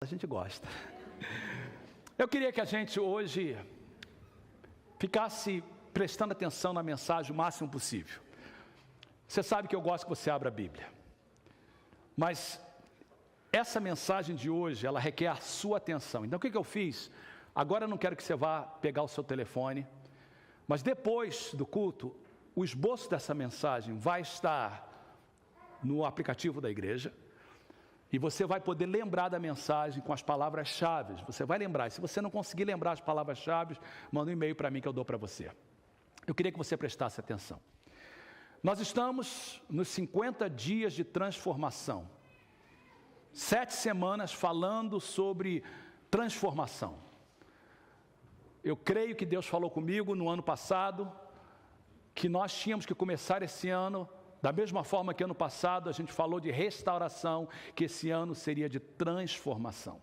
gente gosta. Eu queria que a gente hoje ficasse prestando atenção na mensagem o máximo possível. Você sabe que eu gosto que você abra a Bíblia, mas essa mensagem de hoje, ela requer a sua atenção. Então o que eu fiz? Agora eu não quero que você vá pegar o seu telefone, mas depois do culto, o esboço dessa mensagem vai estar no aplicativo da igreja, e você vai poder lembrar da mensagem com as palavras-chave. Você vai lembrar. Se você não conseguir lembrar as palavras-chave, manda um e-mail para mim que eu dou para você. Eu queria que você prestasse atenção. Nós estamos nos 50 dias de transformação. 7 semanas falando sobre transformação. Eu creio que Deus falou comigo no ano passado, que nós tínhamos que começar esse ano da mesma forma que ano passado a gente falou de restauração, que esse ano seria de transformação.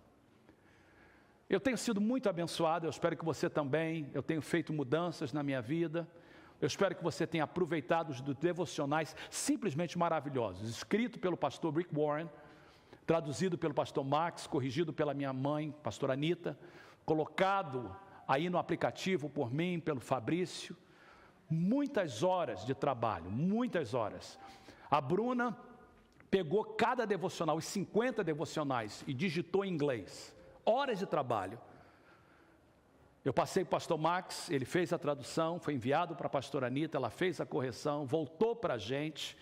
Eu tenho sido muito abençoado, eu espero que você também. Eu tenho feito mudanças na minha vida. Eu espero que você tenha aproveitado os devocionais simplesmente maravilhosos, escrito pelo pastor Rick Warren, traduzido pelo pastor Max, corrigido pela minha mãe, pastora Anita, colocado aí no aplicativo por mim, pelo Fabrício. Muitas horas de trabalho, muitas horas. A Bruna pegou cada devocional, os 50 devocionais, e digitou em inglês. Horas de trabalho. Eu passei para o pastor Max, ele fez a tradução, foi enviado para a pastora Anita, ela fez a correção, voltou para a gente.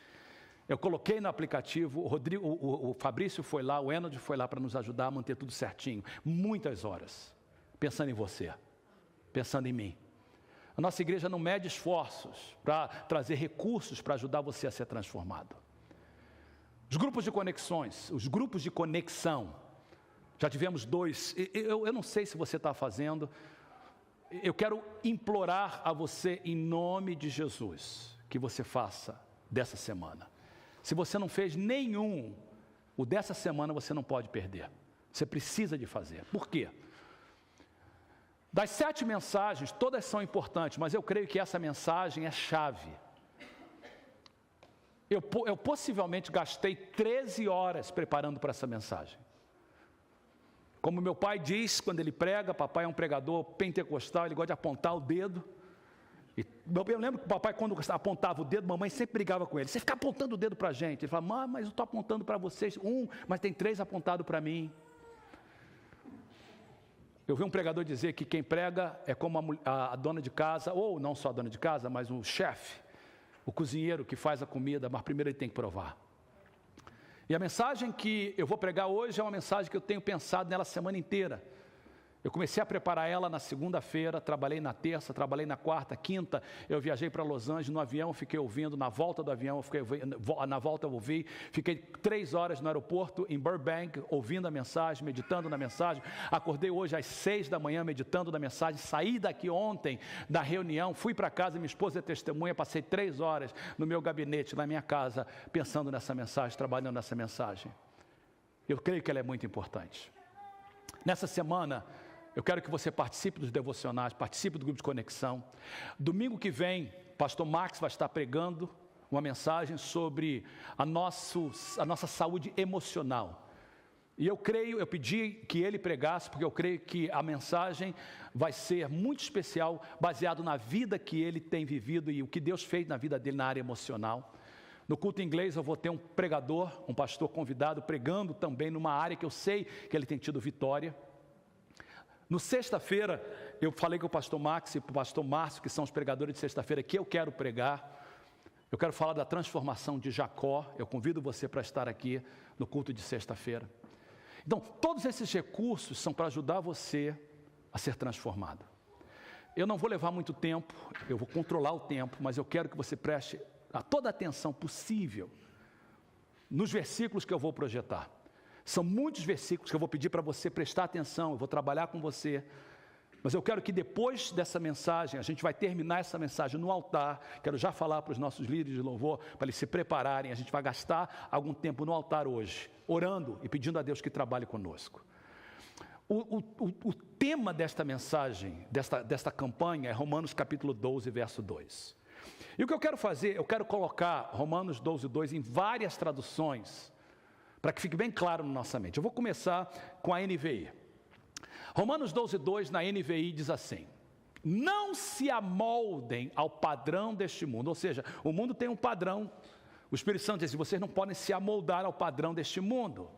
Eu coloquei no aplicativo, o Fabrício foi lá, o Enold foi lá para nos ajudar a manter tudo certinho. Muitas horas, pensando em você, pensando em mim. A nossa igreja não mede esforços para trazer recursos para ajudar você a ser transformado. Os grupos de conexões, os grupos de conexão, já tivemos 2, eu não sei se você está fazendo, eu quero implorar a você em nome de Jesus, que você faça dessa semana. Se você não fez nenhum, o dessa semana você não pode perder, você precisa de fazer. Por quê? Das 7 mensagens, todas são importantes, mas eu creio que essa mensagem é chave. Eu possivelmente gastei 13 horas preparando para essa mensagem. Como meu pai diz, quando ele prega, papai é um pregador pentecostal, ele gosta de apontar o dedo. Eu lembro que o papai, quando apontava o dedo, mamãe sempre brigava com ele. Você fica apontando o dedo para a gente. Ele fala, mas eu estou apontando para vocês. Mas tem 3 apontados para mim. Eu vi um pregador dizer que quem prega é como a dona de casa, ou não só a dona de casa, mas o chefe, o cozinheiro que faz a comida, mas primeiro ele tem que provar. E a mensagem que eu vou pregar hoje é uma mensagem que eu tenho pensado nela a semana inteira. Eu comecei a preparar ela na segunda-feira, trabalhei na terça, trabalhei na quarta, quinta, eu viajei para Los Angeles, no avião fiquei ouvindo, na volta do avião, na volta eu ouvi, fiquei 3 horas no aeroporto em Burbank, ouvindo a mensagem, meditando na mensagem, acordei hoje às 6 da manhã meditando na mensagem, saí daqui ontem da reunião, fui para casa, minha esposa é testemunha, passei 3 horas no meu gabinete, na minha casa, pensando nessa mensagem, trabalhando nessa mensagem. Eu creio que ela é muito importante. Nessa semana, eu quero que você participe dos devocionais, participe do grupo de conexão. Domingo que vem, pastor Max vai estar pregando uma mensagem sobre a nossa saúde emocional. E eu pedi que ele pregasse, porque eu creio que a mensagem vai ser muito especial, baseado na vida que ele tem vivido e o que Deus fez na vida dele na área emocional. No culto em inglês eu vou ter um pregador, um pastor convidado, pregando também numa área que eu sei que ele tem tido vitória. No sexta-feira, eu falei com o pastor Max e o pastor Márcio, que são os pregadores de sexta-feira, que eu quero pregar. Eu quero falar da transformação de Jacó. Eu convido você para estar aqui no culto de sexta-feira. Então, todos esses recursos são para ajudar você a ser transformado. Eu não vou levar muito tempo, eu vou controlar o tempo, mas eu quero que você preste toda a atenção possível nos versículos que eu vou projetar. São muitos versículos que eu vou pedir para você prestar atenção, eu vou trabalhar com você, mas eu quero que depois dessa mensagem, a gente vai terminar essa mensagem no altar, quero já falar para os nossos líderes de louvor, para eles se prepararem, a gente vai gastar algum tempo no altar hoje, orando e pedindo a Deus que trabalhe conosco. O tema desta mensagem, desta campanha, é Romanos capítulo 12, verso 2. E o que eu quero fazer, eu quero colocar Romanos 12, 2 em várias traduções, para que fique bem claro na nossa mente. Eu vou começar com a NVI. Romanos 12:2 na NVI diz assim: não se amoldem ao padrão deste mundo. Ou seja, o mundo tem um padrão. O Espírito Santo diz assim: vocês não podem se amoldar ao padrão deste mundo,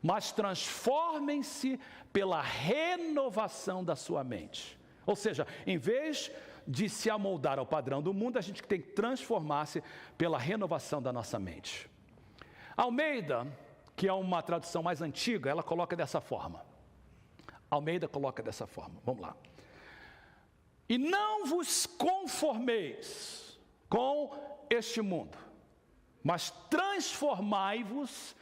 mas transformem-se pela renovação da sua mente. Ou seja, em vez de se amoldar ao padrão do mundo, a gente tem que transformar-se pela renovação da nossa mente. Almeida, que é uma tradução mais antiga, ela coloca dessa forma. Almeida coloca dessa forma, vamos lá. E não vos conformeis com este mundo, mas transformai-vos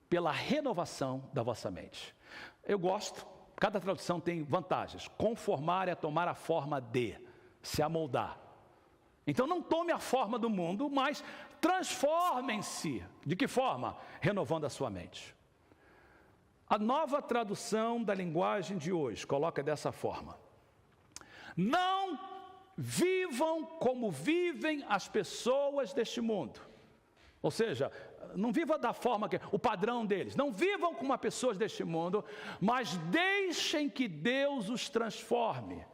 pela renovação da vossa mente. Eu gosto, cada tradução tem vantagens. Conformar é tomar a forma de, se amoldar. Então não tome a forma do mundo, mas transformem-se. De que forma? Renovando a sua mente. A nova tradução da linguagem de hoje coloca dessa forma: não vivam como vivem as pessoas deste mundo. Ou seja, não viva da forma que o padrão deles. Não vivam como as pessoas deste mundo, mas deixem que Deus os transforme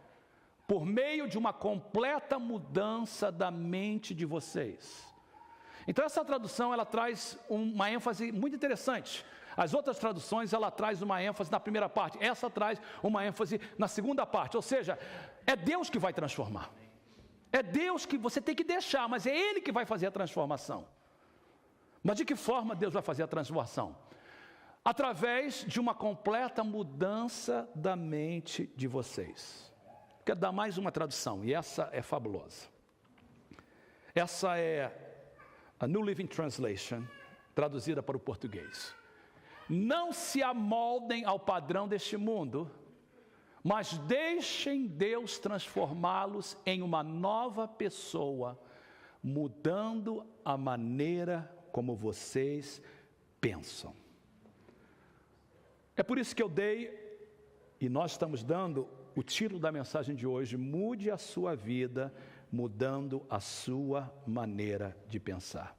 por meio de uma completa mudança da mente de vocês. Então essa tradução, ela traz uma ênfase muito interessante. As outras traduções, ela traz uma ênfase na primeira parte. Essa traz uma ênfase na segunda parte. Ou seja, é Deus que vai transformar. É Deus que você tem que deixar, mas é Ele que vai fazer a transformação. Mas de que forma Deus vai fazer a transformação? Através de uma completa mudança da mente de vocês. Quero dar mais uma tradução, e essa é fabulosa. Essa é a New Living Translation, traduzida para o português. Não se amoldem ao padrão deste mundo, mas deixem Deus transformá-los em uma nova pessoa, mudando a maneira como vocês pensam. É por isso que eu dei, e nós estamos dando, o título da mensagem de hoje: mude a sua vida, mudando a sua maneira de pensar.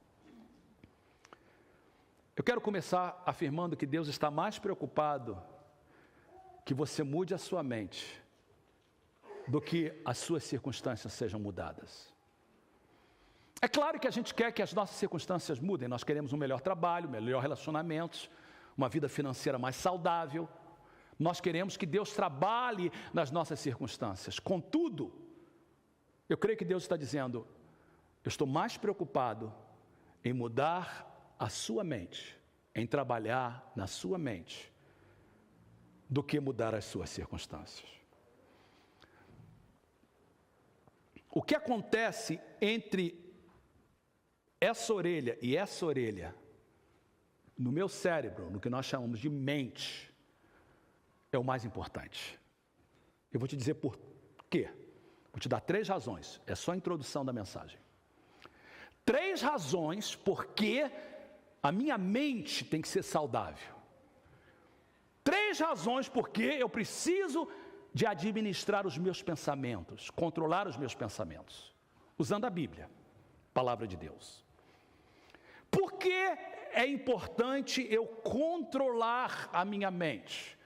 Eu quero começar afirmando que Deus está mais preocupado que você mude a sua mente do que as suas circunstâncias sejam mudadas. É claro que a gente quer que as nossas circunstâncias mudem. Nós queremos um melhor trabalho, melhor relacionamentos, uma vida financeira mais saudável. Nós queremos que Deus trabalhe nas nossas circunstâncias. Contudo, eu creio que Deus está dizendo: eu estou mais preocupado em mudar a sua mente, em trabalhar na sua mente, do que mudar as suas circunstâncias. O que acontece entre essa orelha e essa orelha, no meu cérebro, no que nós chamamos de mente, é o mais importante. Eu vou te dizer por quê. Vou te dar 3 razões, é só a introdução da mensagem. 3 razões porque a minha mente tem que ser saudável. 3 razões porque eu preciso de administrar os meus pensamentos, controlar os meus pensamentos, usando a Bíblia, palavra de Deus. Por que é importante eu controlar a minha mente?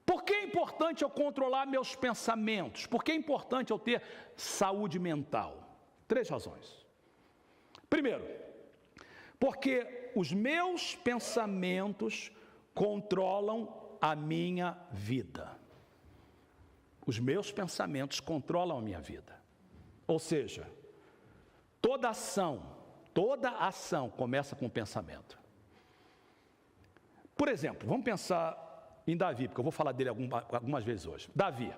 Por que é importante eu controlar meus pensamentos? Por que é importante eu ter saúde mental? 3 razões. Primeiro, porque os meus pensamentos controlam a minha vida. Os meus pensamentos controlam a minha vida. Ou seja, toda ação começa com o pensamento. Por exemplo, vamos pensar em Davi, porque eu vou falar dele algumas vezes hoje. Davi,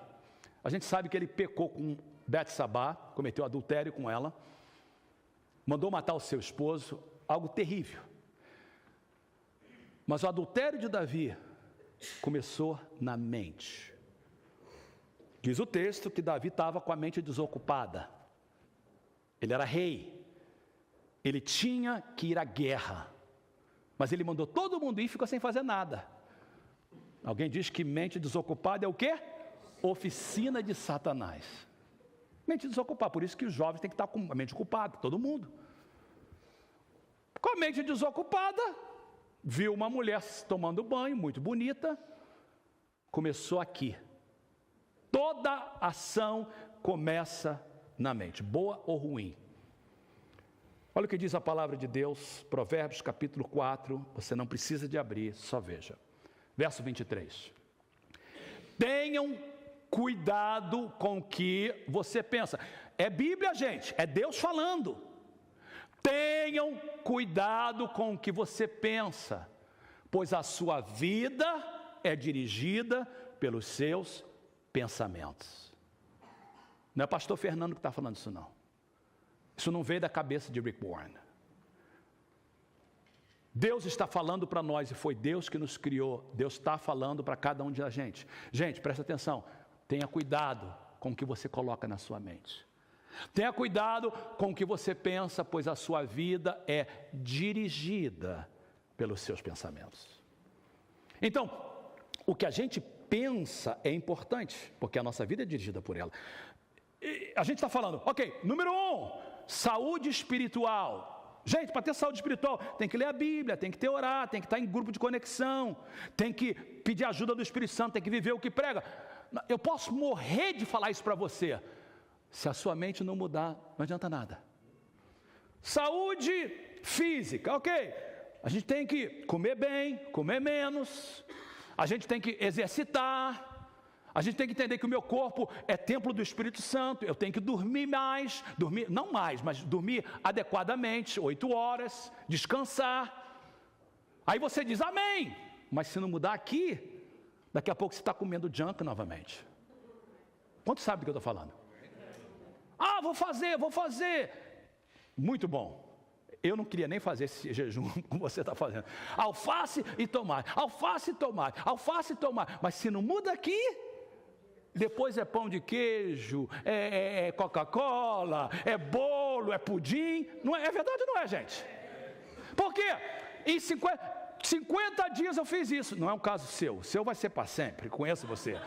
a gente sabe que ele pecou com Betsabá, cometeu adultério com ela, mandou matar o seu esposo, algo terrível. Mas o adultério de Davi começou na mente. Diz o texto que Davi estava com a mente desocupada. Ele era rei. Ele tinha que ir à guerra. Mas ele mandou todo mundo ir e ficou sem fazer nada. Alguém diz que mente desocupada é o quê? Oficina de Satanás. Mente desocupada, por isso que os jovens têm que estar com a mente ocupada, todo mundo. Com a mente desocupada, viu uma mulher tomando banho, muito bonita, começou aqui. Toda ação começa na mente, boa ou ruim. Olha o que diz a palavra de Deus, Provérbios capítulo 4, você não precisa de abrir, só veja. Verso 23. Tenham cuidado com o que você pensa. É Bíblia, gente, é Deus falando. Tenham cuidado com o que você pensa, pois a sua vida é dirigida pelos seus pensamentos. Não é pastor Fernando que está falando isso não. Isso não veio da cabeça de Rick Warren. Deus está falando para nós, e foi Deus que nos criou. Deus está falando para cada um de gente. Gente, presta atenção, tenha cuidado com o que você coloca na sua mente. Tenha cuidado com o que você pensa, pois a sua vida é dirigida pelos seus pensamentos. Então, o que a gente pensa é importante, porque a nossa vida é dirigida por ela. E a gente está falando, ok, número 1, saúde espiritual. Gente, para ter saúde espiritual, tem que ler a Bíblia, tem que orar, tem que estar em grupo de conexão, tem que pedir ajuda do Espírito Santo, tem que viver o que prega. Eu posso morrer de falar isso para você. Se a sua mente não mudar, não adianta nada. Saúde física, ok. A gente tem que comer bem, comer menos. A gente tem que exercitar. A gente tem que entender que o meu corpo é templo do Espírito Santo. Eu tenho que dormir mais, não mais, mas dormir adequadamente, 8 horas, descansar. Aí você diz amém, mas se não mudar aqui, daqui a pouco você está comendo junk novamente. Quantos sabem do que eu estou falando? Ah, vou fazer. Muito bom. Eu não queria nem fazer esse jejum como você está fazendo. Alface e tomate, mas se não muda aqui, depois é pão de queijo, é Coca-Cola, é bolo, é pudim. Não é verdade ou não é, gente? Por quê? Em 50 dias eu fiz isso. Não é um caso seu. O seu vai ser para sempre. Conheço você.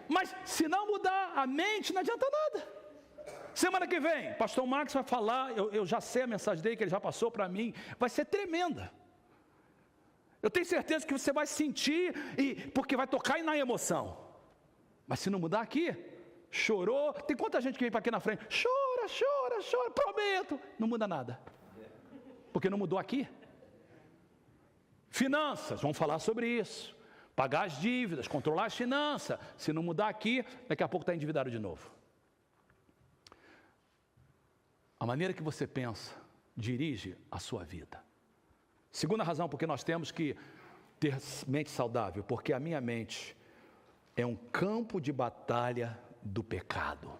Mas se não mudar a mente, não adianta nada. Semana que vem, pastor Marcos vai falar. Eu já sei a mensagem dele, que ele já passou para mim. Vai ser tremenda. Eu tenho certeza que você vai sentir, porque vai tocar na emoção. Mas se não mudar aqui, chorou. Tem quanta gente que vem para aqui na frente, chora, prometo. Não muda nada. Porque não mudou aqui. Finanças, vamos falar sobre isso. Pagar as dívidas, controlar as finanças. Se não mudar aqui, daqui a pouco está endividado de novo. A maneira que você pensa dirige a sua vida. Segunda razão porque nós temos que ter mente saudável, porque a minha mente é um campo de batalha do pecado.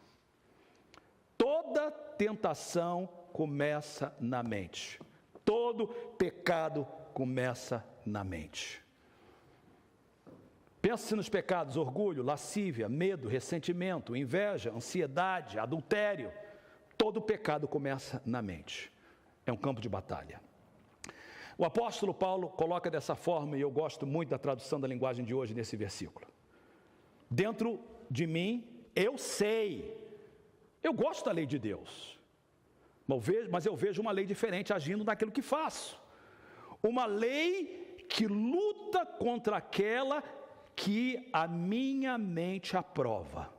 Toda tentação começa na mente. Todo pecado começa na mente. Pense nos pecados: orgulho, lascívia, medo, ressentimento, inveja, ansiedade, adultério. Todo pecado começa na mente. É um campo de batalha. O apóstolo Paulo coloca dessa forma, e eu gosto muito da tradução da linguagem de hoje nesse versículo. Dentro de mim, eu sei, eu gosto da lei de Deus, mas eu vejo uma lei diferente agindo naquilo que faço. Uma lei que luta contra aquela que a minha mente aprova.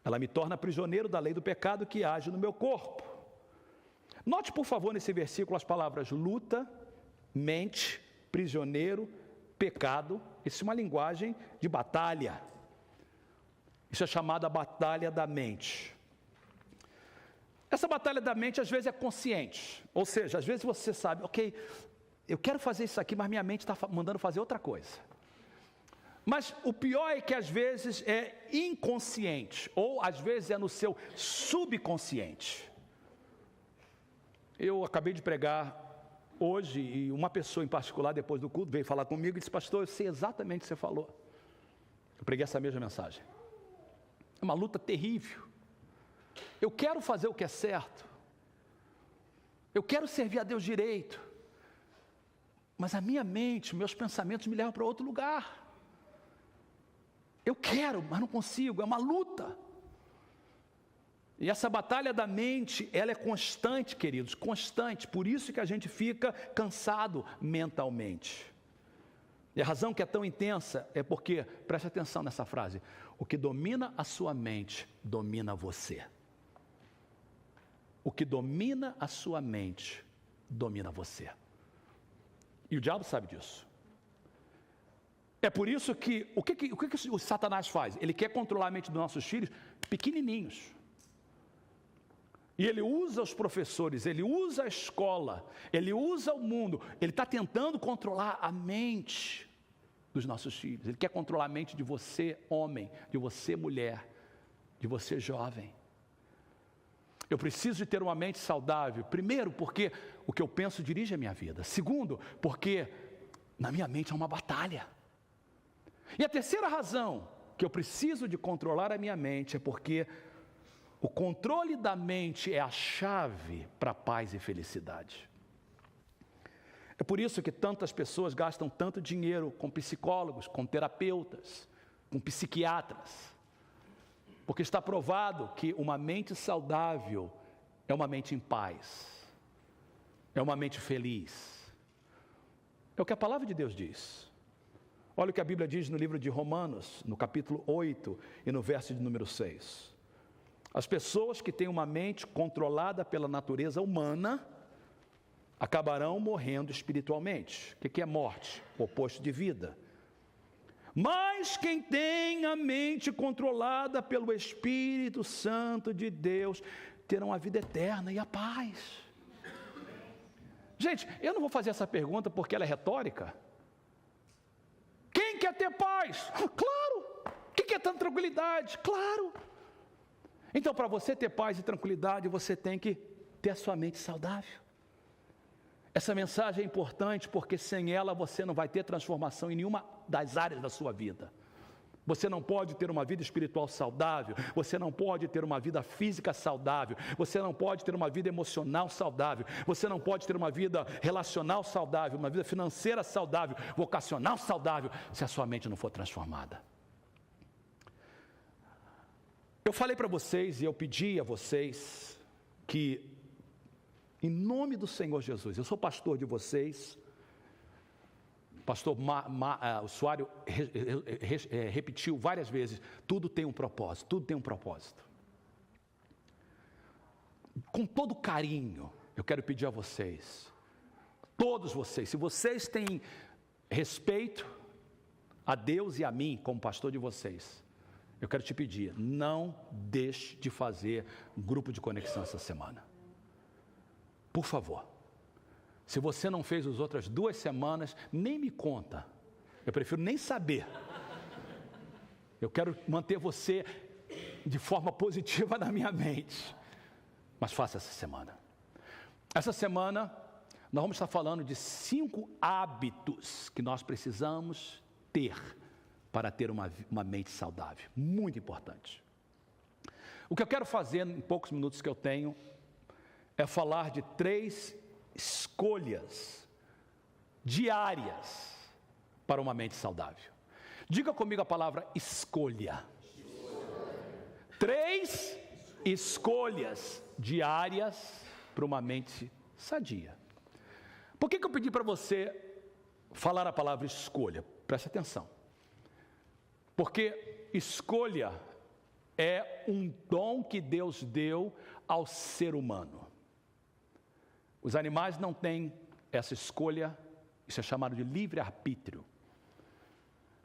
Ela me torna prisioneiro da lei do pecado que age no meu corpo. Note, por favor, nesse versículo as palavras luta, mente, prisioneiro, pecado. Isso é uma linguagem de batalha. Isso é chamada batalha da mente. Essa batalha da mente às vezes é consciente. Ou seja, às vezes você sabe, ok, eu quero fazer isso aqui, mas minha mente está mandando fazer outra coisa. Mas o pior é que às vezes é inconsciente, ou às vezes é no seu subconsciente. Eu acabei de pregar hoje, e uma pessoa em particular, depois do culto, veio falar comigo e disse: pastor, eu sei exatamente o que você falou. Eu preguei essa mesma mensagem. É uma luta terrível. Eu quero fazer o que é certo. Eu quero servir a Deus direito. Mas a minha mente, meus pensamentos me levam para outro lugar. Eu quero, mas não consigo, é uma luta. E essa batalha da mente, ela é constante, queridos, constante. Por isso que a gente fica cansado mentalmente. E a razão que é tão intensa é porque, preste atenção nessa frase, o que domina a sua mente, domina você. O que domina a sua mente, domina você. E o diabo sabe disso. É por isso que, o que o Satanás faz? Ele quer controlar a mente dos nossos filhos pequenininhos. E ele usa os professores, ele usa a escola, ele usa o mundo. Ele está tentando controlar a mente dos nossos filhos. Ele quer controlar a mente de você, homem, de você, mulher, de você, jovem. Eu preciso de ter uma mente saudável. Primeiro, porque o que eu penso dirige a minha vida. Segundo, porque na minha mente há uma batalha. E a terceira razão que eu preciso de controlar a minha mente é porque o controle da mente é a chave para paz e felicidade. É por isso que tantas pessoas gastam tanto dinheiro com psicólogos, com terapeutas, com psiquiatras. Porque está provado que uma mente saudável é uma mente em paz, é uma mente feliz. É o que a palavra de Deus diz. Olha o que a Bíblia diz no livro de Romanos, no capítulo 8 e no verso de número 6. As pessoas que têm uma mente controlada pela natureza humana acabarão morrendo espiritualmente. O que é morte? O oposto de vida. Mas quem tem a mente controlada pelo Espírito Santo de Deus terão a vida eterna e a paz. Gente, eu não vou fazer essa pergunta porque ela é retórica. Quem quer ter paz? Claro. Quem quer ter tranquilidade? Claro. Então, para você ter paz e tranquilidade, você tem que ter a sua mente saudável. Essa mensagem é importante porque sem ela você não vai ter transformação em nenhuma das áreas da sua vida. Você não pode ter uma vida espiritual saudável, você não pode ter uma vida física saudável, você não pode ter uma vida emocional saudável, você não pode ter uma vida relacional saudável, uma vida financeira saudável, vocacional saudável, se a sua mente não for transformada. Eu falei para vocês e eu pedi a vocês que, em nome do Senhor Jesus, eu sou pastor de vocês, pastor o Soares repetiu várias vezes, tudo tem um propósito, tudo tem um propósito. Com todo carinho, eu quero pedir a vocês, todos vocês, se vocês têm respeito a Deus e a mim como pastor de vocês, eu quero te pedir, não deixe de fazer grupo de conexão essa semana. Por favor. Se você não fez as outras 2 semanas, nem me conta. Eu prefiro nem saber. Eu quero manter você de forma positiva na minha mente. Mas faça essa semana. Essa semana, nós vamos estar falando de 5 hábitos que nós precisamos ter para ter uma mente saudável. Muito importante. O que eu quero fazer em poucos minutos que eu tenho é falar de 3 escolhas diárias para uma mente saudável. Diga comigo a palavra escolha. 3 escolhas diárias para uma mente sadia. Por que eu pedi para você falar a palavra escolha? Preste atenção. Porque escolha é um dom que Deus deu ao ser humano. Os animais não têm essa escolha, isso é chamado de livre-arbítrio.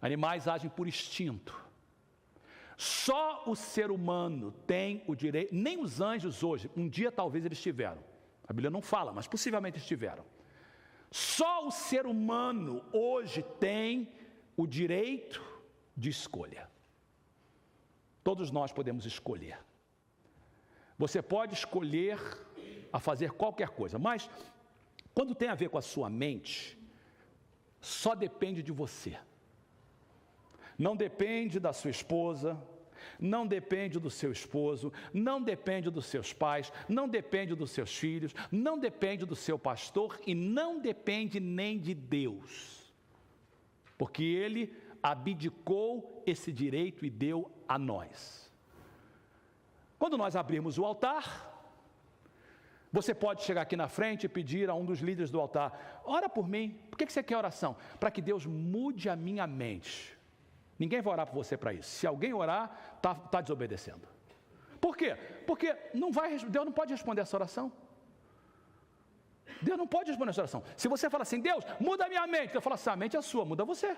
Animais agem por instinto. Só o ser humano tem o direito, nem os anjos hoje, um dia talvez eles tiveram. A Bíblia não fala, mas possivelmente eles tiveram. Só o ser humano hoje tem o direito de escolha. Todos nós podemos escolher. Você pode escolher a fazer qualquer coisa, mas quando tem a ver com a sua mente, só depende de você. Não depende da sua esposa, não depende do seu esposo, não depende dos seus pais, não depende dos seus filhos, não depende do seu pastor e não depende nem de Deus. Porque Ele abdicou esse direito e deu a nós. Quando nós abrirmos o altar, você pode chegar aqui na frente e pedir a um dos líderes do altar: ora por mim. Por que você quer oração? Para que Deus mude a minha mente. Ninguém vai orar por você para isso. Se alguém orar, está desobedecendo. Por quê? Porque Deus não pode responder essa oração. Deus não pode responder essa oração. Se você fala assim: Deus, muda a minha mente, Deus fala assim: a mente é sua, muda você.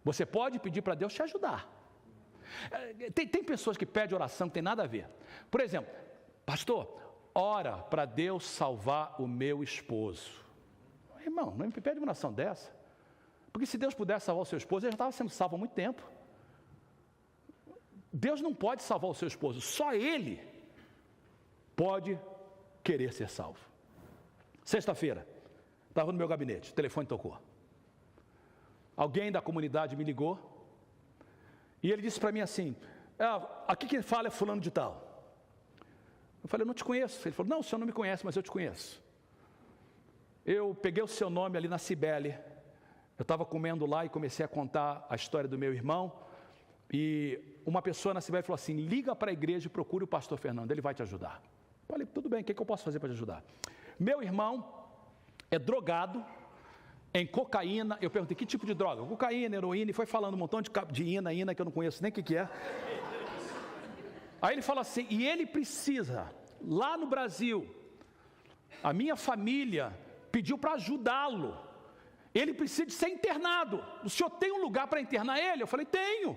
Você pode pedir para Deus te ajudar. Tem pessoas que pedem oração que tem nada a ver. Por exemplo: pastor, ora para Deus salvar o meu esposo. Irmão, não me pede uma oração dessa. Porque se Deus pudesse salvar o seu esposo, ele já estava sendo salvo há muito tempo. Deus não pode salvar o seu esposo, só Ele pode querer ser salvo. Sexta-feira, estava no meu gabinete, o telefone tocou. Alguém da comunidade me ligou e ele disse para mim assim: aqui quem fala é fulano de tal. Eu falei: eu não te conheço. Ele falou: não, o senhor não me conhece, mas eu te conheço. Eu peguei o seu nome ali na Cibele. Eu estava comendo lá e comecei a contar a história do meu irmão. E uma pessoa na Cibele falou assim: liga para a igreja e procure o pastor Fernando, ele vai te ajudar. Eu falei: tudo bem, o que eu posso fazer para te ajudar? Meu irmão é drogado em cocaína. Eu perguntei: que tipo de droga? Cocaína, heroína, e foi falando um montão de ina, que eu não conheço nem o que é. Aí ele fala assim: e ele precisa, lá no Brasil, a minha família pediu para ajudá-lo. Ele precisa de ser internado. O senhor tem um lugar para internar ele? Eu falei: tenho.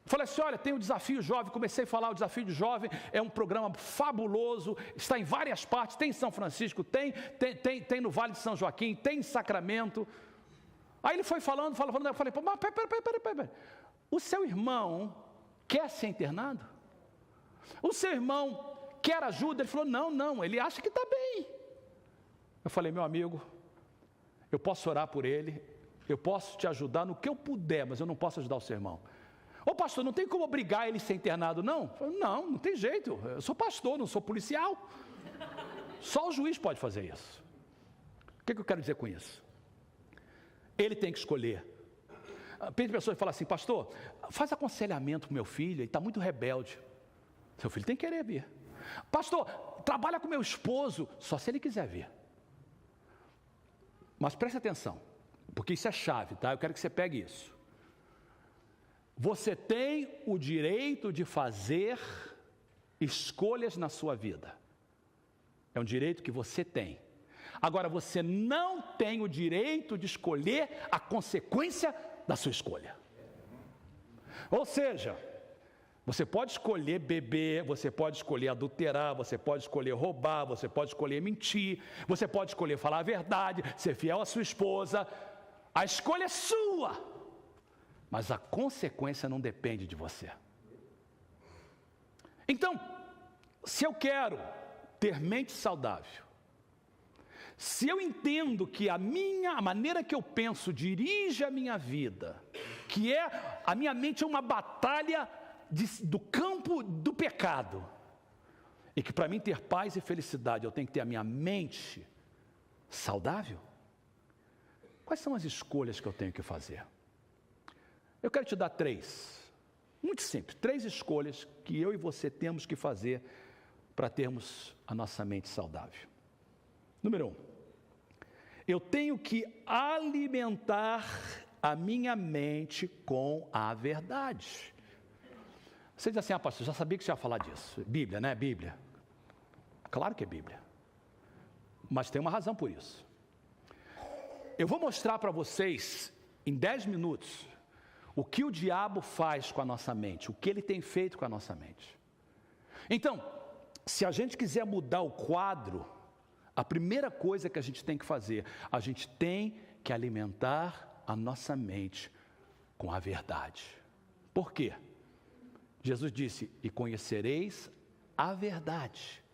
Eu falei assim: olha, tem o Desafio Jovem. Comecei a falar: o Desafio de Jovem é um programa fabuloso, está em várias partes, tem em São Francisco, tem no Vale de São Joaquim, tem em Sacramento. Aí ele foi falando, eu falei: mas pera. O seu irmão quer ser internado? O seu irmão quer ajuda? Ele falou: não, ele acha que está bem. Eu falei: meu amigo, eu posso orar por ele, eu posso te ajudar no que eu puder, mas eu não posso ajudar o seu irmão. Ô pastor, não tem como obrigar ele a ser internado, não? Eu falei: não tem jeito, eu sou pastor, não sou policial. Só o juiz pode fazer isso. O que eu quero dizer com isso? Ele tem que escolher. Tem pessoas que falam assim: pastor, faz aconselhamento para o meu filho, ele está muito rebelde. Seu filho tem que querer vir. Pastor, trabalha com meu esposo, só se ele quiser vir. Mas preste atenção, porque isso é chave, tá? Eu quero que você pegue isso. Você tem o direito de fazer escolhas na sua vida. É um direito que você tem. Agora, você não tem o direito de escolher a consequência da sua escolha. Ou seja, você pode escolher beber, você pode escolher adulterar, você pode escolher roubar, você pode escolher mentir, você pode escolher falar a verdade, ser fiel à sua esposa. A escolha é sua, mas a consequência não depende de você. Então, se eu quero ter mente saudável, se eu entendo que a maneira que eu penso dirige a minha vida, que a minha mente é uma batalha do campo do pecado, e que para mim ter paz e felicidade eu tenho que ter a minha mente saudável, quais são as escolhas que eu tenho que fazer? Eu quero te dar 3, muito simples, 3 escolhas que eu e você temos que fazer para termos a nossa mente saudável. Número 1, eu tenho que alimentar a minha mente com a verdade. Você diz assim: pastor, já sabia que você ia falar disso. Bíblia, né? Bíblia. Claro que é Bíblia. Mas tem uma razão por isso. Eu vou mostrar para vocês, em 10 minutos, o que o diabo faz com a nossa mente, o que ele tem feito com a nossa mente. Então, se a gente quiser mudar o quadro, a primeira coisa que a gente tem que fazer, a gente tem que alimentar a nossa mente com a verdade. Por quê? Jesus disse: e conhecereis a verdade,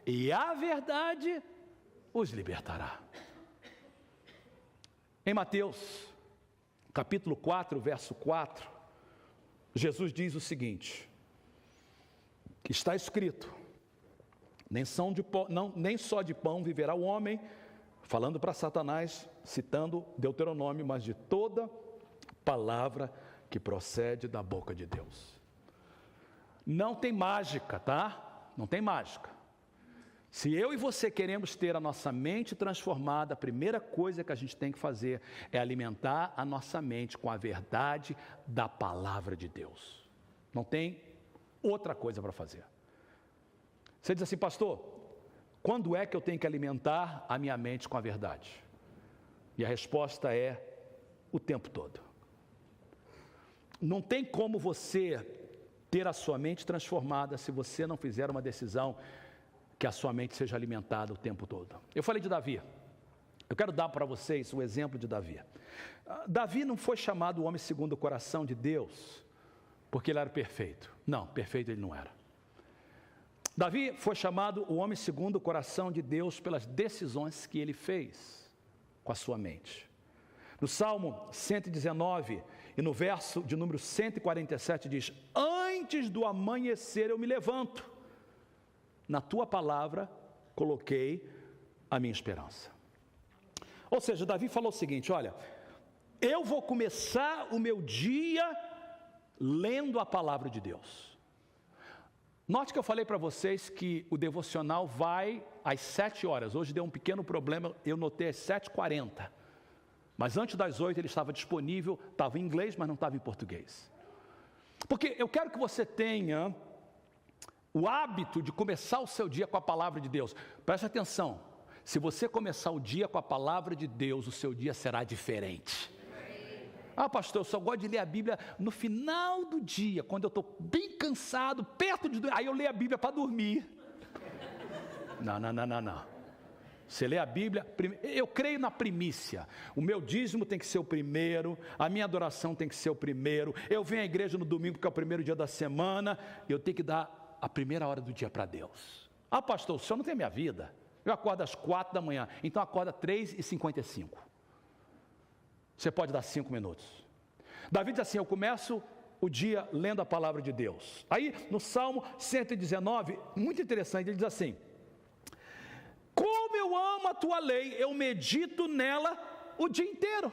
e a verdade os libertará. Em Mateus, capítulo 4, verso 4, Jesus diz o seguinte: está escrito, nem só de pão viverá o homem, falando para Satanás, citando Deuteronômio, mas de toda palavra que procede da boca de Deus. Não tem mágica, tá? Não tem mágica. Se eu e você queremos ter a nossa mente transformada, a primeira coisa que a gente tem que fazer é alimentar a nossa mente com a verdade da palavra de Deus. Não tem outra coisa para fazer. Você diz assim, pastor, quando é que eu tenho que alimentar a minha mente com a verdade? E a resposta é o tempo todo. Não tem como você ter a sua mente transformada se você não fizer uma decisão que a sua mente seja alimentada o tempo todo. Eu falei de Davi. Eu quero dar para vocês o exemplo de Davi. Davi não foi chamado o homem segundo o coração de Deus porque ele era perfeito. Não, perfeito ele não era. Davi foi chamado o homem segundo o coração de Deus pelas decisões que ele fez com a sua mente. No Salmo 119 e no verso de número 147 diz: antes do amanhecer eu me levanto, na tua palavra coloquei a minha esperança. Ou seja, Davi falou o seguinte, olha, eu vou começar o meu dia lendo a palavra de Deus. Note que eu falei para vocês que o devocional vai às 7 horas. Hoje deu um pequeno problema, eu notei às 7h40. Mas antes das 8 ele estava disponível, estava em inglês, mas não estava em português. Porque eu quero que você tenha o hábito de começar o seu dia com a palavra de Deus. Preste atenção, se você começar o dia com a palavra de Deus, o seu dia será diferente. Ah, pastor, eu só gosto de ler a Bíblia no final do dia, quando eu estou bem cansado, perto de dormir, aí eu leio a Bíblia para dormir. Não. Você lê a Bíblia, eu creio na primícia, o meu dízimo tem que ser o primeiro, a minha adoração tem que ser o primeiro, eu venho à igreja no domingo, que é o primeiro dia da semana, eu tenho que dar a primeira hora do dia para Deus. Ah, pastor, o senhor não tem minha vida, eu acordo às 4 da manhã, então acorda 3h55, você pode dar 5 minutos. Davi diz assim, eu começo o dia lendo a palavra de Deus. Aí no Salmo 119, muito interessante, ele diz assim, como eu amo a tua lei, eu medito nela o dia inteiro.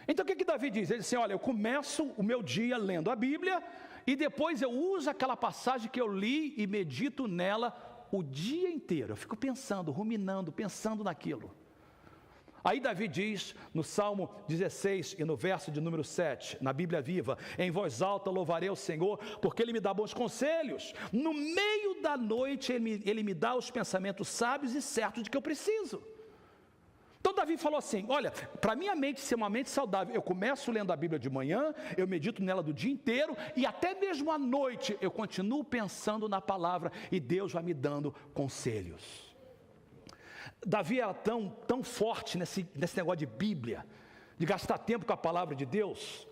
Então o que Davi diz? Ele diz assim, olha, eu começo o meu dia lendo a Bíblia, e depois eu uso aquela passagem que eu li e medito nela o dia inteiro. Eu fico pensando, ruminando, pensando naquilo. Aí Davi diz no Salmo 16 e no verso de número 7, na Bíblia Viva, em voz alta louvarei o Senhor, porque Ele me dá bons conselhos. No meio da noite Ele me dá os pensamentos sábios e certos de que eu preciso. Então Davi falou assim, olha, para minha mente ser uma mente saudável, eu começo lendo a Bíblia de manhã, eu medito nela do dia inteiro, e até mesmo à noite eu continuo pensando na palavra, e Deus vai me dando conselhos. Davi era tão forte nesse negócio de Bíblia, de gastar tempo com a palavra de Deus,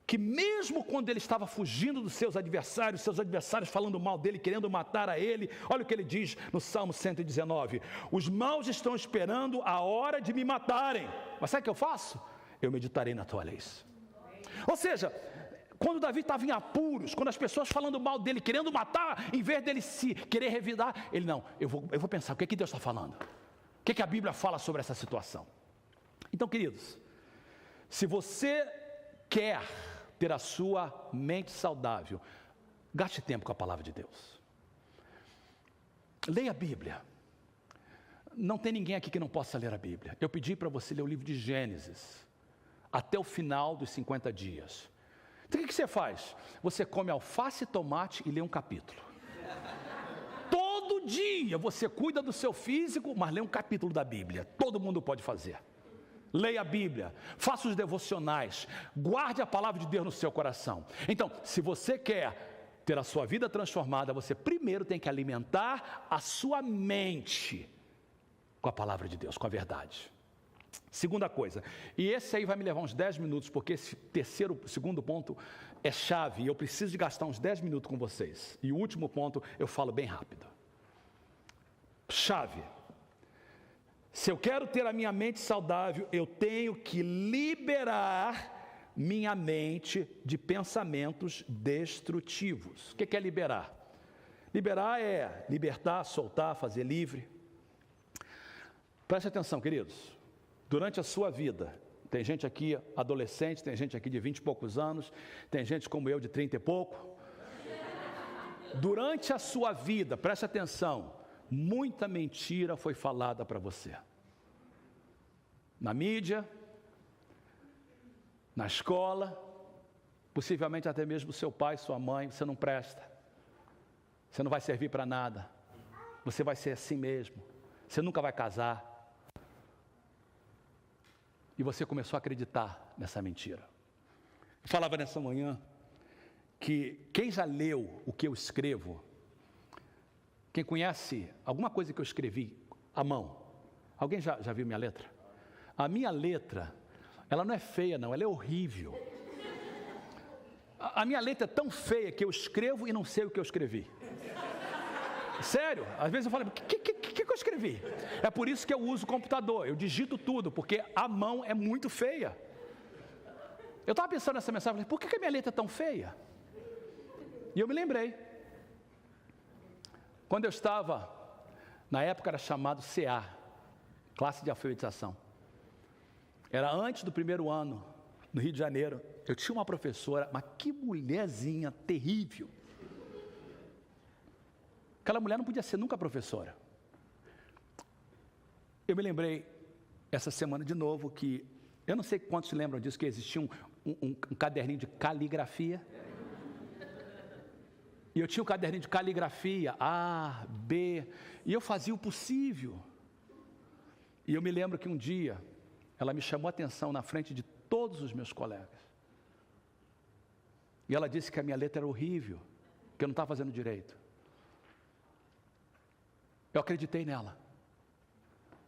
que mesmo quando ele estava fugindo dos seus adversários falando mal dele, querendo matar a ele, olha o que ele diz no Salmo 119, os maus estão esperando a hora de me matarem, mas sabe o que eu faço? Eu meditarei na tua lei. Ou seja, quando Davi estava em apuros, quando as pessoas falando mal dele, querendo matar, em vez dele se querer revidar, ele não, eu vou pensar, o que Deus está falando? O que a Bíblia fala sobre essa situação? Então, queridos, se você quer ter a sua mente saudável, gaste tempo com a palavra de Deus. Leia a Bíblia. Não tem ninguém aqui que não possa ler a Bíblia. Eu pedi para você ler o livro de Gênesis, até o final dos 50 dias. Então o que você faz? Você come alface e tomate e lê um capítulo. Todo dia você cuida do seu físico, mas lê um capítulo da Bíblia. Todo mundo pode fazer. Leia a Bíblia, faça os devocionais, guarde a palavra de Deus no seu coração. Então, se você quer ter a sua vida transformada, você primeiro tem que alimentar a sua mente com a palavra de Deus, com a verdade. Segunda coisa, e esse aí vai me levar uns 10 minutos, porque esse segundo ponto é chave, e eu preciso de gastar uns 10 minutos com vocês. E o último ponto eu falo bem rápido. Chave. Se eu quero ter a minha mente saudável, eu tenho que liberar minha mente de pensamentos destrutivos. O que é liberar? Liberar é libertar, soltar, fazer livre. Preste atenção, queridos. Durante a sua vida, tem gente aqui adolescente, tem gente aqui de 20 e poucos anos, tem gente como eu de 30 e pouco. durante a sua vida, preste atenção, muita mentira foi falada para você. Na mídia, na escola, possivelmente até mesmo seu pai, sua mãe, você não presta. Você não vai servir para nada. Você vai ser assim mesmo. Você nunca vai casar. E você começou a acreditar nessa mentira. Eu falava nessa manhã que quem já leu o que eu escrevo, quem conhece alguma coisa que eu escrevi à mão, alguém já viu minha letra? A minha letra, ela não é feia não, ela é horrível. A minha letra é tão feia que eu escrevo e não sei o que eu escrevi. Sério, às vezes eu falo, o que eu escrevi? É por isso que eu uso o computador, eu digito tudo, porque a mão é muito feia. Eu estava pensando nessa mensagem, falei, por que a minha letra é tão feia? E eu me lembrei, quando eu estava, na época era chamado CA, classe de alfabetização. Era antes do primeiro ano, no Rio de Janeiro, eu tinha uma professora, mas que mulherzinha terrível. Aquela mulher não podia ser nunca professora. Eu me lembrei, essa semana de novo, que, eu não sei quantos se lembram disso, que existia um caderninho de caligrafia. E eu tinha um caderninho de caligrafia, A, B, e eu fazia o possível. E eu me lembro que um dia, ela me chamou a atenção na frente de todos os meus colegas. E ela disse que a minha letra era horrível, que eu não estava fazendo direito. Eu acreditei nela.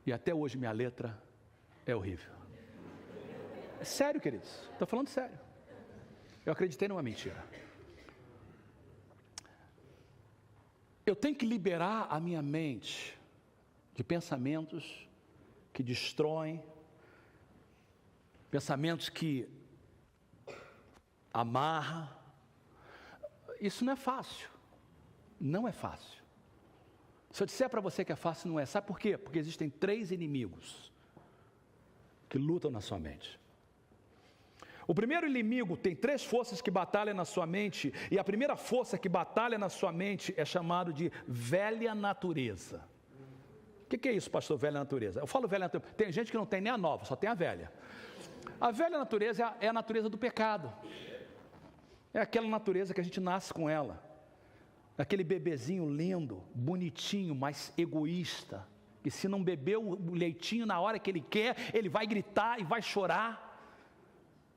E até hoje minha letra é horrível. É sério, queridos. Estou falando sério. Eu acreditei numa mentira. Eu tenho que liberar a minha mente de pensamentos que destroem, pensamentos que amarram. Isso não é fácil. Não é fácil. Se eu disser para você que é fácil, não é. Sabe por quê? Porque existem 3 inimigos que lutam na sua mente. O primeiro inimigo tem 3 forças que batalham na sua mente, e a primeira força que batalha na sua mente é chamado de velha natureza. O que é isso, pastor, velha natureza? Eu falo velha natureza, tem gente que não tem nem a nova, só tem a velha. A velha natureza é a natureza do pecado. É aquela natureza que a gente nasce com ela. Aquele bebezinho lindo, bonitinho, mas egoísta, que se não beber o leitinho na hora que ele quer, ele vai gritar e vai chorar.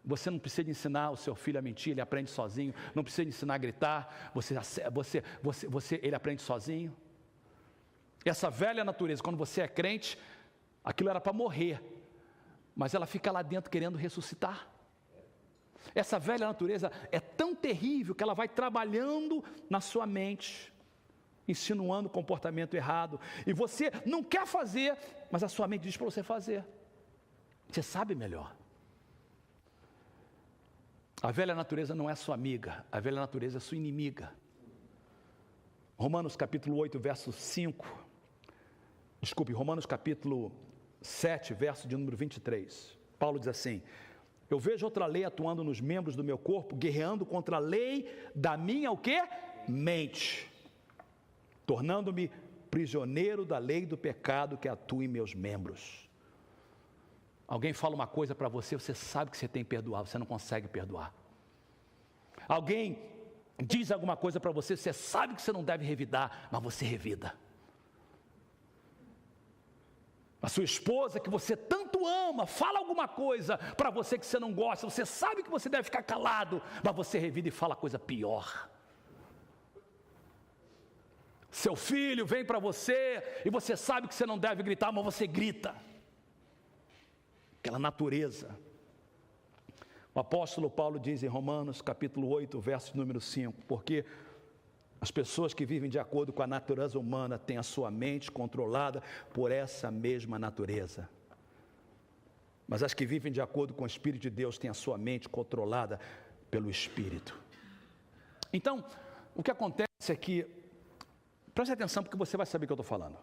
Você não precisa ensinar o seu filho a mentir, ele aprende sozinho. Não precisa ensinar a gritar, ele aprende sozinho. Essa velha natureza, quando você é crente, aquilo era para morrer, mas ela fica lá dentro querendo ressuscitar. Essa velha natureza é tão terrível que ela vai trabalhando na sua mente, insinuando comportamento errado, e você não quer fazer, mas a sua mente diz para você fazer. Você sabe melhor. A velha natureza não é sua amiga, a velha natureza é sua inimiga. Romanos capítulo 8, verso 5, Romanos capítulo 7, verso de número 23, Paulo diz assim: eu vejo outra lei atuando nos membros do meu corpo, guerreando contra a lei da minha, o quê? Mente, tornando-me prisioneiro da lei do pecado que atua em meus membros. Alguém fala uma coisa para você, você sabe que você tem que perdoar, você não consegue perdoar. Alguém diz alguma coisa para você, você sabe que você não deve revidar, mas você revida. A sua esposa que você tanto ama, fala alguma coisa para você que você não gosta, você sabe que você deve ficar calado, mas você revida e fala coisa pior. Seu filho vem para você e você sabe que você não deve gritar, mas você grita. Aquela natureza. O apóstolo Paulo diz em Romanos capítulo 8, verso número 5, porque as pessoas que vivem de acordo com a natureza humana têm a sua mente controlada por essa mesma natureza. Mas as que vivem de acordo com o Espírito de Deus têm a sua mente controlada pelo Espírito. Então, o que acontece é que, preste atenção porque você vai saber o que eu estou falando.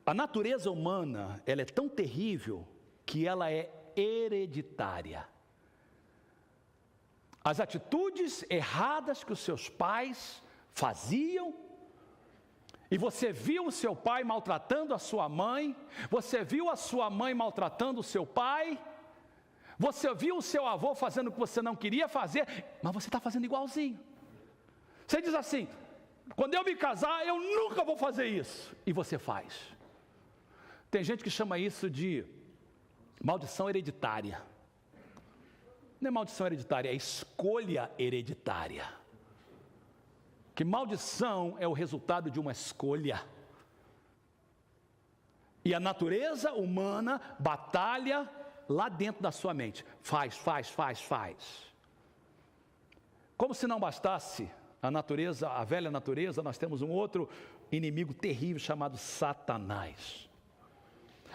A natureza humana, ela é tão terrível que ela é hereditária. as atitudes erradas que os seus pais faziam, e você viu o seu pai maltratando a sua mãe, você viu a sua mãe maltratando o seu pai, você viu o seu avô fazendo o que você não queria fazer, mas você está fazendo igualzinho. Você diz assim: quando eu me casar, eu nunca vou fazer isso, e você faz. Tem gente que chama isso de maldição hereditária. Não é maldição hereditária, é escolha hereditária. Que maldição é o resultado de uma escolha. E a natureza humana batalha lá dentro da sua mente. Faz. Como se não bastasse a natureza, a velha natureza, nós temos um outro inimigo terrível chamado Satanás.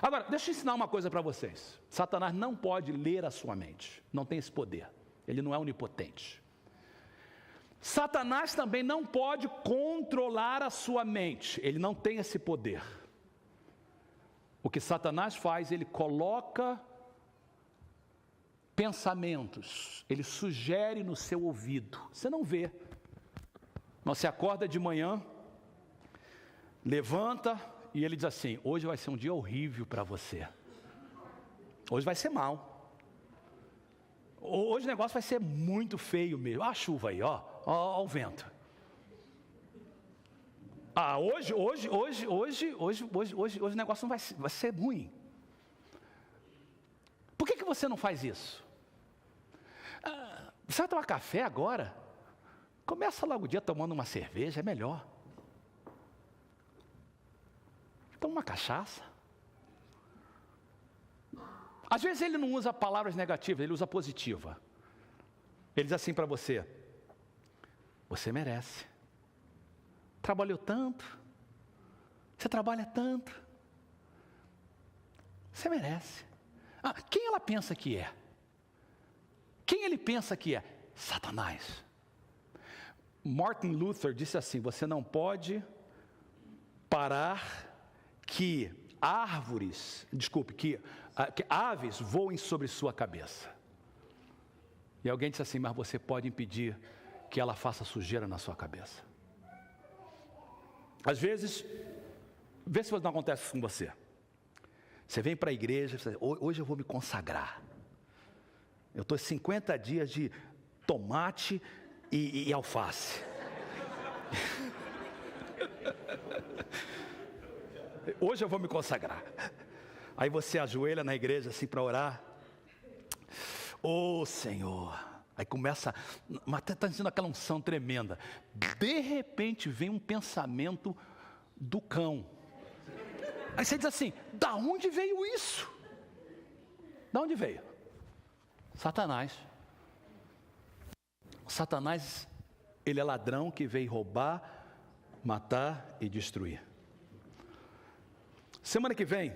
Agora, deixa eu ensinar uma coisa para vocês. Satanás não pode ler a sua mente. Não tem esse poder. Ele não é onipotente. Satanás também não pode controlar a sua mente. Ele não tem esse poder. O que Satanás faz, ele coloca pensamentos. Ele sugere no seu ouvido. Você não vê. Mas você acorda de manhã, levanta e ele diz assim: hoje vai ser um dia horrível para você. Hoje vai ser mal. Hoje o negócio vai ser muito feio mesmo. Olha a chuva aí, ó o vento. Hoje o negócio não vai ser ruim. Por que você não faz isso? Você vai tomar café agora? Começa logo o dia tomando uma cerveja, é melhor. Toma uma cachaça. Às vezes ele não usa palavras negativas, ele usa positiva. Ele diz assim para você: você merece. Trabalhou tanto. Você trabalha tanto. Você merece. Quem ela pensa que é? Quem ele pensa que é? Satanás. Martin Luther disse assim: você não pode parar que aves voem sobre sua cabeça. E alguém disse assim: mas você pode impedir que ela faça sujeira na sua cabeça. Às vezes, vê se não acontece isso com você. Você vem para a igreja e diz: hoje eu vou me consagrar. Eu estou 50 dias de tomate e alface. Hoje eu vou me consagrar. Aí você ajoelha na igreja assim para orar. Senhor. Aí começa, mas está sendo aquela unção tremenda. De repente vem um pensamento do cão. Aí você diz assim: da onde veio isso? Da onde veio? Satanás. Satanás, ele é ladrão que veio roubar, matar e destruir. Semana que vem,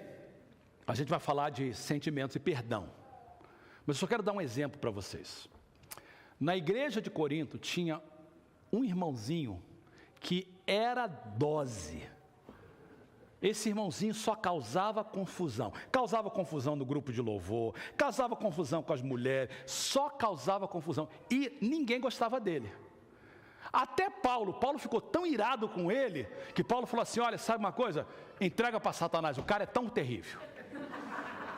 a gente vai falar de sentimentos e perdão. Mas eu só quero dar um exemplo para vocês. Na igreja de Corinto tinha um irmãozinho que era dose. Esse irmãozinho só causava confusão. Causava confusão no grupo de louvor, causava confusão com as mulheres, só causava confusão. E ninguém gostava dele. Até Paulo ficou tão irado com ele, que Paulo falou assim: olha, sabe uma coisa? Entrega para Satanás, o cara é tão terrível.